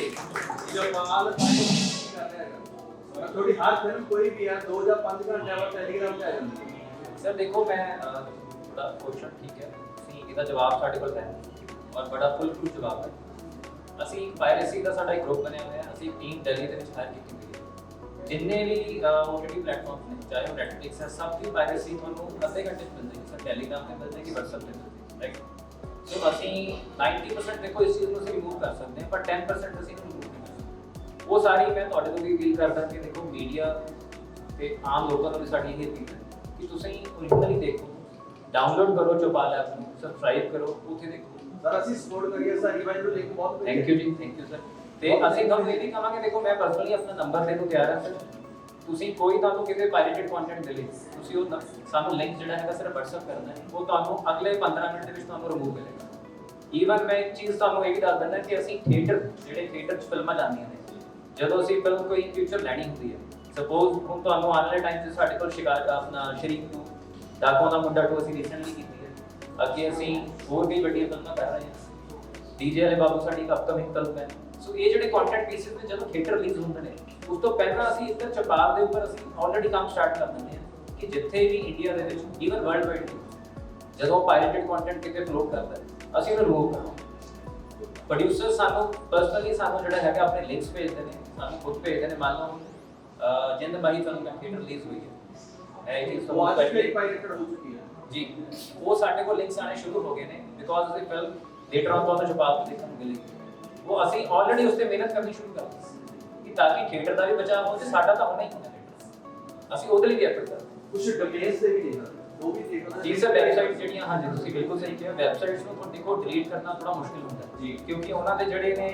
Speaker 10: ਜੋ ਕਮਾਲ ਕਰ ਰਿਹਾ ਹੈ ਥੋੜੀ ਹਰ ਫਿਲਮ ਕੋਈ ਵੀ ਹੈ 2 ਜਾਂ 5 ਘੰਟੇ ਬਾਅਦ ਟੈਲੀਗ੍ਰਾਮ ਤੇ ਆ ਜਾਂਦੀ ਹੈ।
Speaker 9: ਸਰ ਦੇਖੋ ਮੈਂ ਥੋੜਾ ਕੁਐਸਚਨ ਠੀਕ ਹੈ, ਤੁਸੀਂ ਇਹਦਾ ਜਵਾਬ ਸਾਡੇ ਕੋਲ ਹੈ ਔਰ ਬੜਾ ਫੁੱਲ ਪ੍ਰੂਫ ਜਵਾਬ ਹੈ। ਅਸੀਂ ਪਾਇਰੇਸੀ ਦਾ ਸਾਡਾ ਇੱਕ ਗਰੁੱਪ ਬਣਿਆ ਹੋਇਆ ਹੈ, ਅਸੀਂ ਟੀਮ ਦਿੱਲੀ ਦੇ ਵਿੱਚ ਹਾਇਰ ਕੀਤੀ ਹੋਈ ਹੈ। ਜਿੰਨੇ ਵੀ OTT ਪਲੇਟਫਾਰਮਸ ਨੇ ਚਾਹੇ ਉਹ ਨੈਟਫਲਿਕਸ ਹੈ, ਸਭ ਦੀ ਪਾਇਰੇਸੀ ਤੁਹਾਨੂੰ ਅੱਧੇ ਘੰਟੇ 'ਚ ਮਿਲ ਜਾਏਗੀ ਸਰ, ਟੈਲੀਗ੍ਰਾਮ ਤੇ ਮਿਲ ਜਾਏਗੀ, WhatsApp ਤੇ ਮਿਲ ਜਾਏਗੀ, ਰਾਈਟ। ਸੋ ਅਸੀਂ 90% ਦੇਖੋ ਇਸ ਚੀਜ਼ ਨੂੰ ਅਸੀਂ ਰਿਮੂਵ ਕਰ ਸਕਦੇ ਹਾਂ, ਪਰ 10% ਅਸੀਂ ਇਹਨੂੰ ਰਿਮੂਵ ਨਹੀਂ ਕਰ ਸਕਦੇ। ਉਹ ਸਾਰੀ ਮੈਂ ਤੁਹਾਡੇ ਤੋਂ ਵੀ ਅਪੀਲ ਕਰਦਾ ਕਿ ਦੇਖੋ ਮੀਡੀਆ ਤੇ ਆਮ ਲੋਕਾਂ ਨੂੰ ਵੀ ਸਾਡੀ ਇਹ ਅਪੀਲ ਹੈ ਕਿ ਤੁਸੀਂ ਓਰੀਜਨਲੀ ਦੇਖੋ, ਡਾਊਨਲੋਡ ਕਰੋ ਚੌਪਾਲ ਐਪ ਨੂੰ, ਸਬਸਕ੍ਰਾਈਬ ਕਰੋ, ਉੱਥੇ ਦੇਖੋ।
Speaker 10: ਸਰ ਅਸੀਂ ਸਪੋਰਟ ਕਰੀਏ ਸਾਰੀ ਵਾਰ ਨੂੰ ਲਿੰਕ ਬਹੁਤ
Speaker 9: ਥੈਂਕ ਯੂ ਜੀ, ਥੈਂਕ ਯੂ ਸਰ। ਤੇ ਅਸੀਂ ਤੁਹਾਨੂੰ ਇਹ ਵੀ ਕਹਾਂਗੇ ਦੇਖੋ ਮੈਂ ਪਰਸਨਲੀ ਆਪਣਾ ਨੰਬਰ ਦੇਣ ਨੂੰ ਤਿਆਰ ਹਾਂ ਸਰ, ਤੁਸੀਂ ਕੋਈ ਤੁਹਾਨੂੰ ਕਿਸੇ ਪਾਇਰੇਟਡ ਕੰਟੈਂਟ ਦੇ ਲਈ ਤੁਸੀਂ ਉਹ ਸਾਨੂੰ ਲਿੰਕ ਜਿਹੜਾ ਹੈਗਾ ਸਿਰਫ WhatsApp ਕਰਨਾ ਹੈ, ਉਹ ਤੁਹਾਨੂੰ ਅਗਲੇ 15 ਮਿੰਟ ਦੇ ਵਿੱਚ ਤੁਹਾਨੂੰ ਰਿਮੂਵ ਮਿਲੇਗਾ। ਈਵਨ ਮੈਂ ਇੱਕ ਚੀਜ਼ ਤੁਹਾਨੂੰ ਇਹ ਵੀ ਦੱਸ ਦਿੰਦਾ ਕਿ ਅਸੀਂ ਜਿਹੜੇ ਥੀਏਟਰ 'ਚ ਫਿਲਮਾਂ ਜਾਂਦੀਆਂ ਨੇ, ਜਦੋਂ ਅਸੀਂ ਫਿਲਮ ਕੋਈ ਫਿਊਚਰ ਲੈਣੀ ਹੁੰਦੀ ਹੈ, ਸਪੋਜ਼ ਹੁਣ ਤੁਹਾਨੂੰ ਆਉਣ ਵਾਲੇ ਟਾਈਮ 'ਚ ਸਾਡੇ ਕੋਲ ਸ਼ਿਕਾਰ ਆਪਣਾ ਸ਼ਰੀਕ ਨੂੰ ਡਾਕੂਆਂ ਦਾ ਮੁੰਡਾ 2 ਅਸੀਂ ਰੀਸੈਂਟਲੀ ਕੀਤੀ ਹੈ, ਅੱਗੇ ਅਸੀਂ ਹੋਰ ਵੀ ਵੱਡੀਆਂ ਫਿਲਮਾਂ ਕਰ ਰਹੇ ਹਾਂ, ਡੀਜੇ ਵਾਲੇ ਬਾਬੂ ਸਾਡੀ ਇੱਕ ਅਪਕਮਿੰਗ ਫਿਲਮ ਹੈ। ਸੋ ਇਹ ਜਿਹੜੇ ਕੰਟੈਂਟ ਪੀਸਿਸ ਨੇ ਜਦੋਂ ਥੀਏਟਰ ਰਿਲੀਜ਼ ਹੁੰਦੇ ਨੇ ਉਸ ਤੋਂ ਪਹਿਲਾਂ ਅਸੀਂ ਇੱਧਰ ਚਪਾਲ ਦੇ ਉੱਪਰ ਅਸੀਂ ਆਲਰੇਡੀ ਕੰਮ ਸਟਾਰਟ ਕਰ ਦਿੰਦੇ ਹਾਂ ਕਿ ਜਿੱਥੇ ਵੀ ਇੰਡੀਆ ਦੇ ਵਿੱਚ ਈਵਨ ਵਰਲਡ ਵਾਈਡ ਜਦੋਂ ਪਾਇਰੇਟਡ ਕੰਟੈਂਟ ਕਿਤੇ ਫਲੋਟ ਕਰਦਾ ਹੈ ਅਸੀਂ ਉਹਨੂੰ ਰਿਮੂਵ ਕਰਾਂਗੇ। ਪ੍ਰੋਡਿਊਸਰ ਸਾਨੂੰ ਪਰਸਨਲੀ ਸਾਨੂੰ ਜਿਹੜਾ ਹੈਗਾ ਆਪਣੇ ਲਿੰਕਸ ਭੇਜਦੇ ਨੇ, ਸਾਨੂੰ ਖੁਦ ਭੇਜਦੇ ਨੇ। ਮੰਨ ਲਓ ਜਿੰਦ ਬਾਈ ਫਿਲਮ ਦਾ ਥੀਏਟਰ ਰਿਲੀਜ਼ ਹੋਈ ਹੈ, ਇਹ ਚੀਜ਼
Speaker 10: ਉਹ ਅੱਜ ਵੀ ਪਾਇਰੇਟਡ ਹੋ ਚੁੱਕੀ ਹੈ
Speaker 9: ਜੀ, ਉਹ ਸਾਡੇ ਕੋਲ ਲਿੰਕਸ ਆਣੇ ਸ਼ੁਰੂ ਹੋ ਗਏ ਨੇ ਬਿਕੋਜ਼ ਅਸੀਂ ਫਿਲਮ ਲੇਟਰ ਔਨ ਤੁਹਾਨੂੰ ਚਪਾਲ ਤੋਂ ਦੇਖਣ ਨੂੰ ਮਿਲੇਗੀ। ਉਹ ਅਸੀਂ ਆਲਰੇਡੀ ਉਸ ਤੇ ਮਿਹਨਤ ਕਰਨੀ ਸ਼ੁਰੂ ਕਰ ਦਿੱਤੀ ਕਿ ਤਾਂ ਕਿ ਥੀਏਟਰ ਦਾ ਵੀ ਬਚਾਅ ਹੋ ਤੇ ਸਾਡਾ ਤਾਂ ਹੋਣਾ ਹੀ ਹੋਣਾ ਥੀਏਟਰ, ਅਸੀਂ ਉਹਦੇ ਲਈ ਵੀ ਐਫਰਟ ਕਰਦੇ ਹਾਂ।
Speaker 10: ਕੁਝ ਡਿਟੇਲਸ ਦੇ ਵੀ ਦੇਖਣਾ ਉਹ ਵੀ ਦੇਖਣਾ
Speaker 9: ਜੀ ਸਰ, ਵੈਬਸਾਈਟ ਜਿਹੜੀਆਂ ਹਾਂਜੀ ਤੁਸੀਂ ਬਿਲਕੁਲ ਸਹੀ ਕਿਹਾ, ਵੈਬਸਾਈਟਸ ਨੂੰ ਤੁਹਾਡੇ ਕੋਲ ਡਿਲੀਟ ਕਰਨਾ ਥੋੜਾ ਮੁਸ਼ਕਿਲ ਹੁੰਦਾ ਹੈ ਜੀ, ਕਿਉਂਕਿ ਉਹਨਾਂ ਦੇ ਜਿਹੜੇ ਨੇ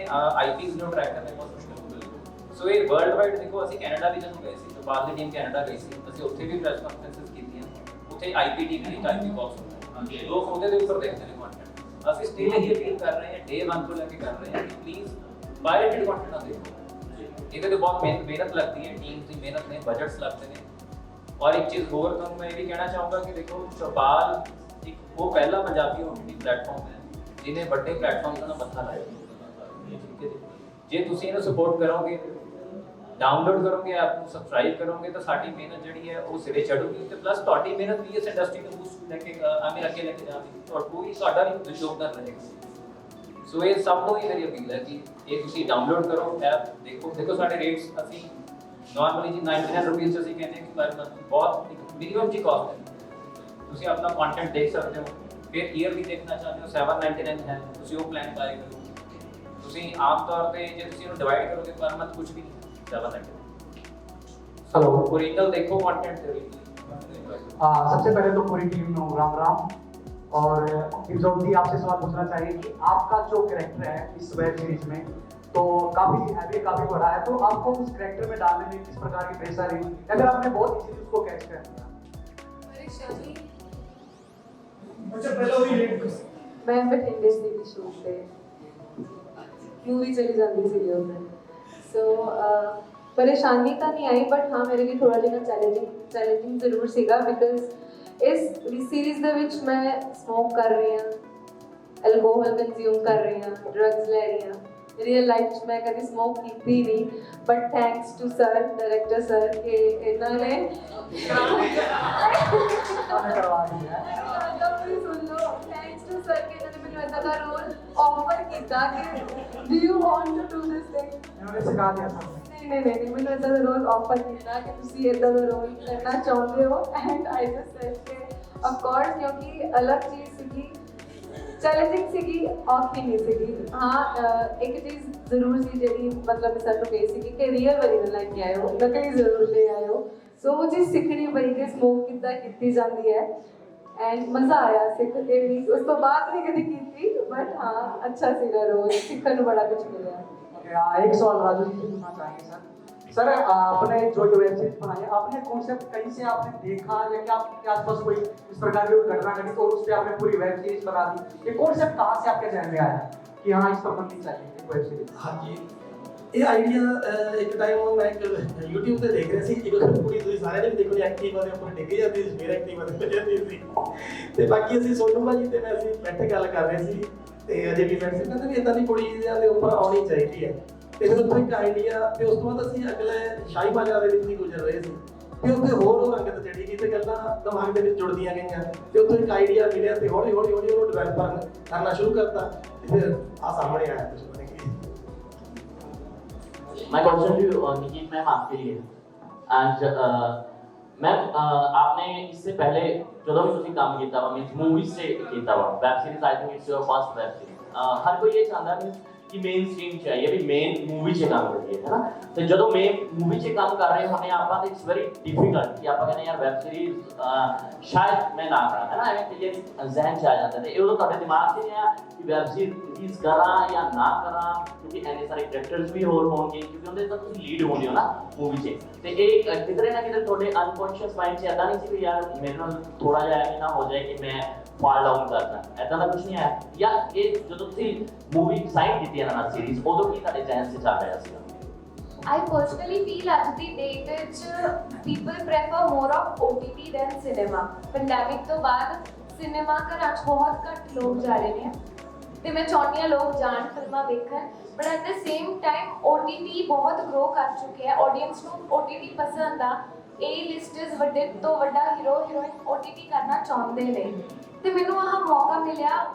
Speaker 9: IPs ਨੂੰ ਟਰੈਕ ਕਰਨਾ ਬਹੁਤ ਮੁਸ਼ਕਿਲ ਹੁੰਦਾ ਹੈ। ਸੋ ਇਹ ਵਰਲਡ ਵਾਈਡ ਦੇਖੋ, ਅਸੀਂ ਕੈਨੇਡਾ ਵੀ ਜਦੋਂ ਗਏ ਸੀ, ਚੌਪਾਲ ਦੀ ਟੀਮ ਕੈਨੇਡਾ ਗਈ ਸੀ, ਅਸੀਂ ਉੱਥੇ ਵੀ ਪ੍ਰੈਸ ਕਾਨਫਰੰਸਿਸ ਕੀਤੀਆਂ, ਉੱਥੇ IPTV ਦੀ IP ਬਾਕਸ ਹੁੰਦਾ ਹੈ, ਲੋਕ ਉਹਦੇ ਦੇ ਉੱਪਰ ਦੇਖਦੇ ਨੇ ਕੰਟੈਂਟ। ਅਸੀਂ ਸਟਿਲ ਇਹ ਅਪੀਲ ਕਰ ਰਹੇ ਹਾਂ, ਡੇ 1 ਤੋਂ ਲੈ ਕੇ ਕਰ ਰਹੇ ਹਾਂ ਕਿ ਪਲੀਜ਼ ਪਾਇਰੇਟਡ ਕੰਟੈਂਟ ਨਾ ਦੇਖੋ, ਇਹਦੇ ਤੇ ਬਹੁਤ ਮਿਹਨਤ ਲੱਗਦੀ ਹੈ, ਟੀਮ ਦੀ ਮਿਹਨਤ ਨੇ, ਬਜਟਸ ਲੱਗਦੇ ਨੇ। ਔਰ ਇੱਕ ਚੀਜ਼ ਹੋਰ ਤੁਹਾਨੂੰ ਮੈਂ ਇਹ ਵੀ ਕਹਿਣਾ ਚਾਹੂੰਗਾ ਕਿ ਦੇਖੋ ਚੌਪਾਲ ਇੱਕ ਉਹ ਪਹਿਲਾ ਪੰਜਾਬੀ OTT ਪਲੇਟਫਾਰਮ ਹੈ ਜਿਹਨੇ ਵੱਡੇ ਪਲੇਟਫਾਰਮ ਦਾ ਮੱਥਾ ਲਾਇਆ, ਠੀਕ ਹੈ ਜੀ। ਜੇ ਤੁਸੀਂ ਇਹਨੂੰ ਸਪੋਰਟ ਕਰੋਗੇ, ਡਾਊਨਲੋਡ ਕਰੋਗੇ, ਐਪ ਨੂੰ ਸਬਸਕ੍ਰਾਈਬ ਕਰੋਗੇ ਤਾਂ ਸਾਡੀ ਮਿਹਨਤ ਜਿਹੜੀ ਹੈ ਉਹ ਸਿਰੇ ਚੜੂਗੀ ਤੇ ਪਲੱਸ ਤੁਹਾਡੀ ਮਿਹਨਤ ਵੀ ਇਸ ਇੰਡਸਟਰੀ ਨੂੰ ਬੂਸਟ ਲੈ ਕੇ ਅੱਗੇ ਲੈ ਕੇ ਜਾਵੇਗੀ ਔਰ ਪੂਰੀ ਤੁਹਾਡਾ ਵੀ ਯੋਗਦਾਨ ਰਹੇਗਾ। ਸੋ ਇਹ ਸਭ ਨੂੰ ਹੀ ਮੇਰੀ ਅਪੀਲ ਹੈ ਕਿ ਇਹ ਤੁਸੀਂ ਡਾਊਨਲੋਡ ਕਰੋ, ਐਪ ਦੇਖੋ ਸਾਡੇ ਰੇਟਸ ਅਸੀਂ ਨਾਰਮਲੀ ਜੀ 99 ਰੁਪਏ ਅਸੀਂ ਕਹਿੰਦੇ ਕਿ ਪਰ ਮੰਥ ਬਹੁਤ ਮਿਨੀਮਮ ਜੀ ਕਾਸਟ ਹੈ। ਤੁਸੀਂ ਆਪਣਾ ਕੰਟੈਂਟ ਦੇਖ ਸਕਦੇ ਹੋ, ਫਿਰ ਈਅਰਲੀ ਦੇਖਣਾ ਚਾਹੁੰਦੇ ਹੋ 799 ਹੈ, ਤੁਸੀਂ ਉਹ ਪਲਾਨ ਬਾਏ ਕਰੋ। ਤੁਸੀਂ ਆਮ ਤੌਰ ਤੇ ਜੇ ਤੁਸੀਂ ਇਹਨੂੰ ਡਿਵਾਈਡ ਕਰੋਗੇ ਪਰ ਮੰਥ ਕੁਝ ਵੀ ਨਹੀਂ 799।
Speaker 11: हेलो
Speaker 9: ओरिजिनल देखो कंटेंट दे रही
Speaker 11: सबसे पहले तो पूरी टीम को राम राम। और इब्जोदी आपसे सवाल पूछना चाहिए कि आपका जो कैरेक्टर है इस वेब सीरीज में तो काफी हैवी, काफी बड़ा है, तो आपको उस कैरेक्टर में डालने में किस प्रकार की प्रेशर है, अगर आपने बहुत इजीली उसको कैच कर लिया?
Speaker 4: परेशानी
Speaker 6: अच्छा पहले वही लिंक
Speaker 4: मैं बठिंडे से भी शूट पे मूवी चली जाती सी उधर, सो परेशानी तो नहीं आई बट हाँ मेरे लिए थोड़ा जिहा चैलेंजिंग जरूर सीगा बिकॉज इस सीरीज ਦੇ ਵਿੱਚ ਮੈਂ ਸਮੋਕ ਕਰ ਰਹੀ ਹਾਂ, ਅਲਕੋਹਲ ਕੰਜ਼ਿਊਮ ਕਰ ਰਹੀ ਹਾਂ, ਡਰੱਗਸ ਲੈ ਰਹੀ ਹਾਂ। ਰੀਅਲ ਲਾਈਫ 'ਚ ਮੈਂ ਕਦੀ ਸਮੋਕ ਕੀਤੀ ਨਹੀਂ but thanks to sir, director sir ਕਿ ਇਹਨਾਂ ਨੇ ਸੁਣ ਲਓ, ਥੈਂਕਸ ਟੂ ਸਰ ਕਿ ਇਹਨਾਂ ਨੇ ਮੈਨੂੰ ऐसा ਦਾ ਰੋਲ ਆਫਰ ਕੀਤਾ ਕਿ do you want to do this thing.
Speaker 11: उन्होंने सिखा दिया था
Speaker 4: नहीं ਮੈਨੂੰ ऐसा ਦਾ ਰੋਲ ਆਫਰ ਕੀਤਾ ਕਿ ਤੁਸੀਂ ਇਦਾਂ ਦਾ ਰੋਲ ਕਰਨਾ ਚਾਹੁੰਦੇ ਹੋ ਐਂਡ ਆਈ ਜਸਟ ਸੈਡ ਕਿ ਆਫ ਕੋਰਸ ਕਿਉਂਕਿ ਅਲੱਗ ਚੀਜ਼ ਸੀਗੀ, ਚੈਲੰਜਿੰਗ ਸੀਗੀ, ਔਖੀ ਨਹੀਂ ਸੀਗੀ। ਹਾਂ ਇੱਕ ਚੀਜ਼ ਜ਼ਰੂਰ ਸੀ ਜਿਹੜੀ ਮਤਲਬ ਸਾਨੂੰ ਕਹੀ ਸੀਗੀ ਕਿ ਰੀਅਲ ਵਾਲੀ ਨਾ ਲੈ ਕੇ ਆਇਓ, ਨਕਲੀ ਜ਼ਰੂਰ ਲੈ ਆਇਓ। ਸੋ ਉਹ ਚੀਜ਼ ਸਿੱਖਣੀ ਪਈ ਕਿ ਸਮੋਕ ਕਿੱਦਾਂ ਕੀਤੀ ਜਾਂਦੀ ਹੈ ਐਂਡ ਮਜ਼ਾ ਆਇਆ ਸਿੱਖ ਕੇ ਵੀ। ਉਸ ਤੋਂ ਬਾਅਦ ਨਹੀਂ ਕਦੀ ਕੀਤੀ ਬਟ ਹਾਂ ਅੱਛਾ ਸੀਗਾ ਰੋਲ, सिखने ਨੂੰ बड़ा कुछ मिला।
Speaker 11: एक सवाल राजू जी से पूछना चाहेंगे सर आपने जो वेब सीरीज बनाई है आपने कॉन्सेप्ट कहीं से आपने देखा या कि आपके आसपास कोई इस प्रकार की घटना घटी और उस पर आपने पूरी वेब सीरीज बना दी, ये कॉन्सेप्ट कहाँ से आपके जहन में आया कि हाँ इस पर बननी चाहिए वेब सीरीज?
Speaker 3: हाँ जी,
Speaker 5: ਇਹ ਆਈਡੀਆ ਇੱਕ ਟਾਈਮ ਮੈਂ YouTube ਤੇ ਦੇਖ ਰਿਹਾ ਸੀ, ਇੱਕ ਕੁੜੀ ਤੁਸੀਂ ਸਾਰਿਆਂ ਨੇ ਵੀ ਦੇਖੋ ਐਕਟਿਵਾ ਦੇ ਉੱਪਰ ਡਿੱਗ ਜਾਂਦੀ ਸੀ, ਫਿਰ ਐਕਟਿਵਾ ਤੇ ਜਾਂਦੀ ਸੀ, ਤੇ ਬਾਕੀ ਅਸੀਂ ਸੋਨੂ ਭਾਜੀ ਤੇ ਮੈਂ ਅਸੀਂ ਬੈਠੇ ਗੱਲ ਕਰ ਰਹੇ ਸੀ, ਤੇ ਅਜੇ ਵੀ ਫਰੈਂਡਸ ਕਹਿੰਦੇ ਵੀ ਇਦਾਂ ਦੀ ਕੁੜੀ ਦੇ ਉੱਪਰ ਆਉਣੀ ਚਾਹੀਦੀ ਹੈ। ਤੇ ਫਿਰ ਉੱਥੋਂ ਇੱਕ ਆਈਡੀਆ, ਤੇ ਉਸ ਤੋਂ ਬਾਅਦ ਅਸੀਂ ਅਗਲੇ ਸ਼ਾਹੀ ਮਾਜਰਾ ਦੇ ਵਿੱਚ ਵੀ ਗੁਜ਼ਰ ਰਹੇ ਸੀ, ਤੇ ਉੱਥੇ ਹੋਰ ਰੰਗਤ ਚੜੀ ਗਈ ਤੇ ਗੱਲਾਂ ਦਿਮਾਗ ਦੇ ਵਿੱਚ ਜੁੜਦੀਆਂ ਗਈਆਂ, ਤੇ ਉੱਥੋਂ ਇੱਕ ਆਈਡੀਆ ਮਿਲਿਆ ਤੇ ਹੌਲੀ ਹੌਲੀ ਉਹਨੂੰ ਡਿਵੈਲਪ ਕਰਨਾ ਸ਼ੁਰੂ ਕਰਤਾ, ਤੇ ਫਿਰ ਆ ਸਾਹਮਣੇ ਆਇਆ ਕੁਝ ਬਣ ਕੇ।
Speaker 2: My question to you, Nikit ma'am, आपके लिए and मैम आपने इससे पहले जो भी तुसी काम किया वा मींस मूवीज से किया वा, web series I think it's your first web series, हर कोई ये चाहता है कि मेन स्ट्रीम चाहिए भी मेन मूवी से काम करिए, है ना। तो जो मेन मूवी से काम कर रहे होने आप इट्स वेरी डिफिकल्ट कि आप कहने यार वेब सीरीज शायद मैं ना करा, है ना, ऐसे ये जहन से आ जाता है, ये तो ਤੁਹਾਡੇ ਦਿਮਾਗ 'ਚ ਨਹੀਂ ਆਇਆ कि वेब सीरीज करा या ना करा, क्योंकि ऐसे सारे कैरेक्टर्स भी होर होंगे, क्योंकि उनके तो तुम लीड होने हो ना मूवी से, तो एक किधरे ना किधरे थोड़े अनकॉन्शियस माइंड से ऐसा नहीं सी कि यार मेरे नाल थोड़ा जिहा ऐ ना हो जाए कि मैं फॉल डाउन करदा, ऐसा ਦਾ कुछ नहीं आया, या ये ਜਦੋਂ ਤੁਸੀਂ मूवी साइन ਕੀਤੀ ਹੈ ਨਾ सीरीज ਉਦੋਂ ਕੀ ਤੁਹਾਡੇ ਜहन से ਚੱਲ ਰਿਹਾ ਸੀ?
Speaker 12: I personally feel at the date which people prefer more of OTT than cinema. Pandemic ਤੋਂ ਬਾਅਦ ਸਿਨੇਮਾ ਘਰਾਂ 'ਚ ਬਹੁਤ ਘੱਟ ਲੋਕ ਜਾ ਰਹੇ ਨੇ, ਤੇ ਮੈਂ ਚਾਹੁੰਦੀ ਹਾਂ ਲੋਕ ਜਾਣ ਫਿਲਮਾਂ ਵੇਖਣ, but at the same time OTT ਬਹੁਤ ਗਰੋ ਕਰ ਚੁੱਕਿਆ ਹੈ, ਆਡੀਅנס ਨੂੰ OTT ਪਸੰਦ ਆ, A-listers ਵੱਡੇ ਤੋਂ ਵੱਡਾ ਹੀਰੋ ਹੀਰੋਇਨ OTT ਕਰਨਾ ਚਾਹੁੰਦੇ ਨੇ, ਤੇ ਮੈਨੂੰ ਆਹ ਮੌਕਾ ਮਿਲਿਆ।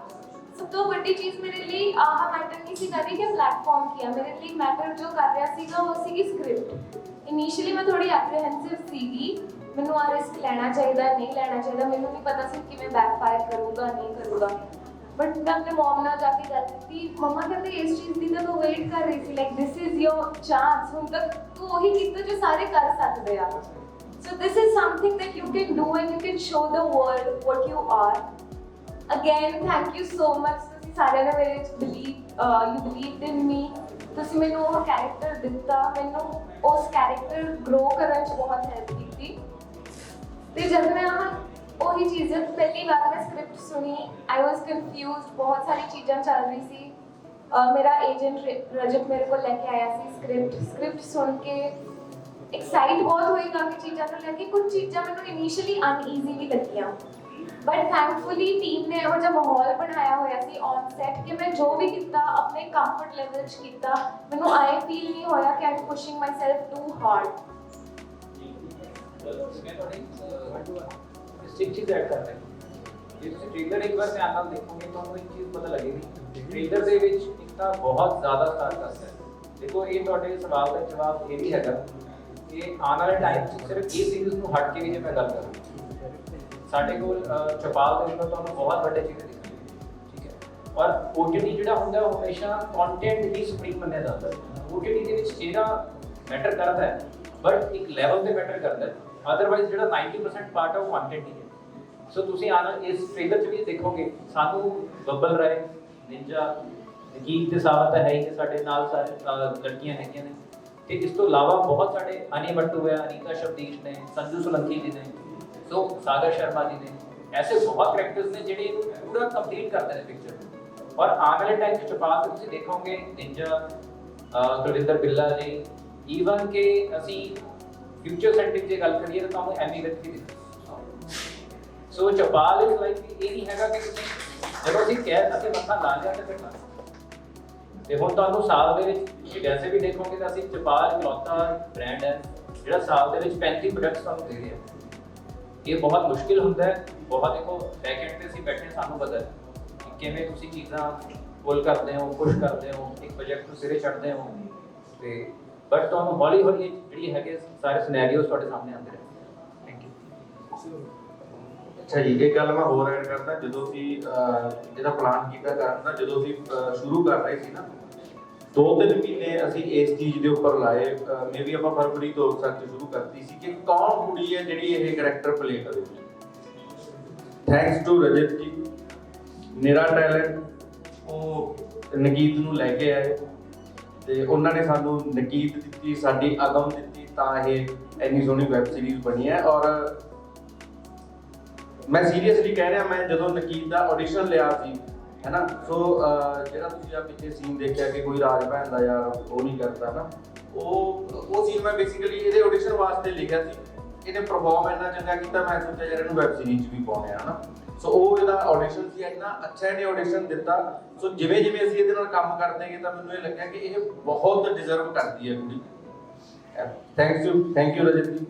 Speaker 12: ਸਭ ਤੋਂ ਵੱਡੀ ਚੀਜ਼ ਮੇਰੇ ਲਈ ਆਹ ਮੈਟਰ ਨਹੀਂ ਸੀ ਕਰਦੀ ਕਿ ਪਲੇਟਫਾਰਮ ਕੀ ਆ, ਮੇਰੇ ਲਈ ਮੈਟਰ ਜੋ ਕਰ ਰਿਹਾ ਸੀਗਾ ਉਹ ਸੀਗੀ ਸਕ੍ਰਿਪਟ। ਇਨੀਸ਼ੀਅਲੀ ਮੈਂ ਥੋੜੀ ਐਪਰੀਹੈਂਸਿਵ ਸੀਗੀ, ਮੈਨੂੰ ਆ ਰਿਸਕ ਲੈਣਾ ਚਾਹੀਦਾ ਨਹੀਂ ਲੈਣਾ ਚਾਹੀਦਾ, ਮੈਨੂੰ ਨਹੀਂ ਪਤਾ ਸੀ ਕਿਵੇਂ ਬੈਕਫਾਇਰ ਕਰੂਗਾ ਨਹੀਂ ਕਰੂਗਾ, ਬਟ ਮੈਂ ਆਪਣੇ ਮਮ ਨਾਲ ਜਾ ਕੇ ਗੱਲ ਕੀਤੀ, ਮੰਮਾ ਕਹਿੰਦੇ ਇਸ ਚੀਜ਼ ਦੀ ਤਾਂ ਤੂੰ ਵੇਟ ਕਰ ਰਹੀ ਸੀ, like this is your chance, ਹੁਣ ਤੱਕ ਤੂੰ ਉਹੀ ਕੀਤਾ ਜੋ ਸਾਰੇ ਕਰ ਸਕਦੇ ਆ। So this is something that you can do and you can show the world what you are. Again, thank you so much. ਤੁਸੀਂ ਸਾਰਿਆਂ ਨੇ ਮੇਰੇ ਵਿੱਚ you believed in me. ਤੁਸੀਂ ਮੈਨੂੰ ਉਹ ਕੈਰੈਕਟਰ ਦਿੱਤਾ, ਮੈਨੂੰ ਉਸ ਕੈਰੈਕਟਰ ਗਰੋ ਕਰਨ 'ਚ ਬਹੁਤ ਹੈਲਪ ਕੀਤੀ, ਤੇ ਜਦ ਮੈਂ ਉਹੀ ਚੀਜ਼ ਪਹਿਲੀ ਵਾਰ ਮੈਂ ਸਕ੍ਰਿਪਟ ਸੁਣੀ, I was confused, ਬਹੁਤ ਸਾਰੀ ਚੀਜ਼ਾਂ ਚੱਲ ਰਹੀ ਸੀ। ਮੇਰਾ ਏਜੰਟ ਰਜਤ ਮੇਰੇ ਕੋਲ ਲੈ ਕੇ ਆਇਆ ਸੀ ਸਕ੍ਰਿਪਟ ਸੁਣ ਕੇ एक्साइट बहुत हुई काफ़ी चीज़ों को लेके, कुछ चीज़ें मैंने इनिशियली अनईजी भी लगियां, बट थैंकफुली टीम ने वो जो माहौल बनाया हुआ सी ऑन सेट कि मैं जो भी किया अपने कंफर्ट लेवल च किया, मैंने आए फील नहीं होया कि I am pushing myself too hard.
Speaker 9: चीज़ ऐड करते हैं जे तुसीं ट्रेलर एक बार ध्यान नाल देखोगे तो एक चीज़ पता लगेगी, ट्रेलर दे विच एक तां बहुत ज़्यादा स्टार कास्ट है। देखो ये तुहाडे सवाल का जवाब ये भी हैगा कि आने वाले टाइम सिर्फ ये सीरीज ਨੂੰ हट के भी जे मैं गल करूं, ਸਾਡੇ ਕੋਲ ਚਪਾਲ ਦੇ ਉੱਪਰ ਤੁਹਾਨੂੰ ਬਹੁਤ ਵੱਡੇ ਚੀਜ਼ਾਂ ਦਿਖਣਗੇ, ਠੀਕ ਹੈ, ਔਰ OTT ਜਿਹੜਾ ਹੁੰਦਾ ਉਹ ਹਮੇਸ਼ਾ ਕੰਟੈਂਟ ਹੀ ਸੁਪਰੀਮ ਮੰਨਿਆ ਜਾਂਦਾ ਹੈ। OTT ਦੇ ਵਿੱਚ ਇਹਦਾ ਮੈਟਰ ਕਰਦਾ ਹੈ, ਬਟ ਇੱਕ ਲੈਵਲ ਤੇ ਮੈਟਰ ਕਰਦਾ ਹੈ, ਅਦਰਵਾਈਜ਼ ਜਿਹੜਾ 90% ਪਾਰਟ ਹੈ ਉਹ ਕੰਟੈਂਟ ਹੀ ਹੈ। ਸੋ ਤੁਸੀਂ ਆਣਾ ਇਸ ਟ੍ਰੇਲਰ 'ਚ ਵੀ ਦੇਖੋਗੇ ਸਾਨੂੰ ਬੱਬਲ ਰਾਏ, ਨਿੰਜਾ, ਨਕੀਤ ਦੇ ਸਾਥ ਹੈ ਹੀ, ਸਾਡੇ ਨਾਲ ਸਾਰੇ ਲੜਕੀਆਂ ਹੈਗੀਆਂ ਨੇ, ਤੇ ਇਸ ਤੋਂ ਇਲਾਵਾ ਬਹੁਤ ਸਾਡੇ ਅਨੀ ਬੱਟੂ ਹੈ, ਅਨੀਤਾ ਸ਼ਬਦੀਸ਼ ਨੇ, ਸੰਜੂ ਸੁਲੰਕੀ ਜੀ ਨੇ, ਸੋ ਸਾਗਰ ਸ਼ਰਮਾ ਜੀ ਨੇ, ਐਸੇ ਬਹੁਤ ਕਰੈਕਟਰਸ ਨੇ ਜਿਹੜੇ ਇਹਨੂੰ ਪੂਰਾ ਕੰਪਲੀਟ ਕਰਦੇ ਨੇ ਪਿਕਚਰ ਨੂੰ। ਔਰ ਆਉਣ ਵਾਲੇ ਟਾਈਮ 'ਚ ਚਪਾਲ ਤੁਸੀਂ ਦੇਖੋਗੇ ਨਿੰਜਾ, ਕੁਲਵਿੰਦਰ ਬਿੱਲਾ ਜੀ, ਈਵਨ ਕਿ ਅਸੀਂ ਫਿਊਚਰ ਸੈਂਟਰਿਕ ਜੇ ਗੱਲ ਕਰੀਏ ਤਾਂ ਤੁਹਾਨੂੰ ਐਮੀ ਵਿਰਕ ਵੀ ਦਿਖੇ। ਸੋ ਚਪਾਲ ਇਸ ਲਾਈਕ ਇਹ ਨਹੀਂ ਹੈਗਾ ਕਿ ਤੁਸੀਂ ਜਦੋਂ ਅਸੀਂ ਮੱਥਾ ਲਾ ਲਿਆ ਤੇ ਫਿਰ ਤੇ ਹੁਣ ਤੁਹਾਨੂੰ ਸਾਲ ਦੇ ਵਿੱਚ ਤੁਸੀਂ ਵੈਸੇ ਵੀ ਦੇਖੋਗੇ ਤਾਂ ਅਸੀਂ ਚਪਾਲ ਇਕਲੌਤਾ ਬ੍ਰਾਂਡ ਹੈ ਜਿਹੜਾ ਸਾਲ ਦੇ ਵਿੱਚ 35 ਪ੍ਰੋਡਕਟਸ ਤੁਹਾਨੂੰ ਦੇ ਰਿਹਾ। ਇਹ ਬਹੁਤ ਮੁਸ਼ਕਿਲ ਹੁੰਦਾ ਹੈ, ਬਹੁਤ ਦੇਖੋ ਬੈਕਐਂਡ ਤੇ ਅਸੀਂ ਬੈਠੇ ਸਾਨੂੰ ਪਤਾ ਹੈ ਕਿ ਕਿਵੇਂ ਤੁਸੀਂ ਚੀਜ਼ਾਂ ਪੁੱਲ ਕਰਦੇ ਹੋ, ਪੁਸ਼ ਕਰਦੇ ਹੋ, ਇੱਕ ਪ੍ਰੋਜੈਕਟ ਨੂੰ ਸਿਰੇ ਚੜ੍ਹਦੇ ਹੋ, ਤੇ ਬਟ ਤੁਹਾਨੂੰ ਹੌਲੀ ਹੌਲੀ ਜਿਹੜੀ ਹੈਗੇ ਸਾਰੇ ਸਿਨੈਰੀਓਸ ਤੁਹਾਡੇ ਸਾਹਮਣੇ ਆਉਂਦੇ ਰਹੇ। Thank you.
Speaker 3: ਅੱਛਾ ਜੀ, ਇੱਕ ਗੱਲ ਮੈਂ ਹੋਰ ਐਡ ਕਰਦਾ, ਜਦੋਂ ਅਸੀਂ ਇਹਦਾ ਪਲਾਨ ਕੀਤਾ ਕਰਨ ਦਾ, ਜਦੋਂ ਅਸੀਂ ਸ਼ੁਰੂ ਕਰ ਰਹੇ ਸੀ ਨਾ, 2-3 ਮਹੀਨੇ ਅਸੀਂ ਇਸ ਚੀਜ਼ ਦੇ ਉੱਪਰ ਲਾਏ, ਮੇਬੀ ਆਪਾਂ ਫਰਵਰੀ ਤੋਂ ਸਰਚ ਸ਼ੁਰੂ ਕਰਤੀ ਸੀ ਕਿ ਕੌਣ ਕੁੜੀ ਹੈ ਜਿਹੜੀ ਇਹ ਕਰੈਕਟਰ ਪਲੇ ਕਰੇਗੀ। ਥੈਂਕਸ ਟੂ ਰਜਤ ਜੀ, ਮੇਰਾ ਟੈਲੈਂਟ ਉਹ ਨਕੀਤ ਨੂੰ ਲੈ ਕੇ ਆਏ, ਤੇ ਉਹਨਾਂ ਨੇ ਸਾਨੂੰ ਨਕੀਤ ਦਿੱਤੀ, ਸਾਡੀ ਅਗਮ ਦਿੱਤੀ, ਤਾਂ ਇਹ ਇੰਨੀ ਸੋਹਣੀ ਵੈਬ ਸੀਰੀਜ਼ ਬਣੀ ਹੈ। ਔਰ ਮੈਂ ਸੀਰੀਅਸਲੀ ਕਹਿ ਰਿਹਾ, ਮੈਂ ਜਦੋਂ ਨਕੀਤ ਦਾ ਆਡੀਸ਼ਨ ਲਿਆ ਸੀ ਹੈ ਨਾ। ਸੋ ਜਿਹੜਾ ਤੁਸੀਂ ਆ ਪਿੱਛੇ ਸੀਨ ਦੇਖਿਆ ਕਿ ਕੋਈ ਰਾਜ ਭੈਣ ਦਾ ਯਾਰ ਉਹ ਨਹੀਂ ਕਰਦਾ ਨਾ, ਉਹ ਸੀਨ ਮੈਂ ਬੇਸਿਕਲੀ ਇਹਦੇ ਆਡੀਸ਼ਨ ਵਾਸਤੇ ਲਿਖਿਆ ਸੀ। ਇਹਨੇ ਪਰਫਾਰਮ ਇੰਨਾ ਚੰਗਾ ਕੀਤਾ, ਮੈਂ ਸੋਚਿਆ ਯਾਰ ਇਹਨੂੰ ਵੈਬ ਸੀਰੀਜ਼ 'ਚ ਵੀ ਪਾਉਣੇ ਆ ਨਾ। ਸੋ ਉਹ ਇਹਦਾ ਆਡੀਸ਼ਨ ਸੀ, ਇੰਨਾ ਅੱਛਾ ਇਹਨੇ ਆਡੀਸ਼ਨ ਦਿੱਤਾ। ਸੋ ਜਿਵੇਂ ਜਿਵੇਂ ਅਸੀਂ ਇਹਦੇ ਨਾਲ ਕੰਮ ਕਰਦੇਗੇ ਤਾਂ ਮੈਨੂੰ ਇਹ ਲੱਗਿਆ ਕਿ ਇਹ ਬਹੁਤ ਡਿਜ਼ਰਵ ਕਰਦੀ ਹੈ ਕੁੜੀ। ਥੈਂਕ ਯੂ ਰਜਤ ਜੀ।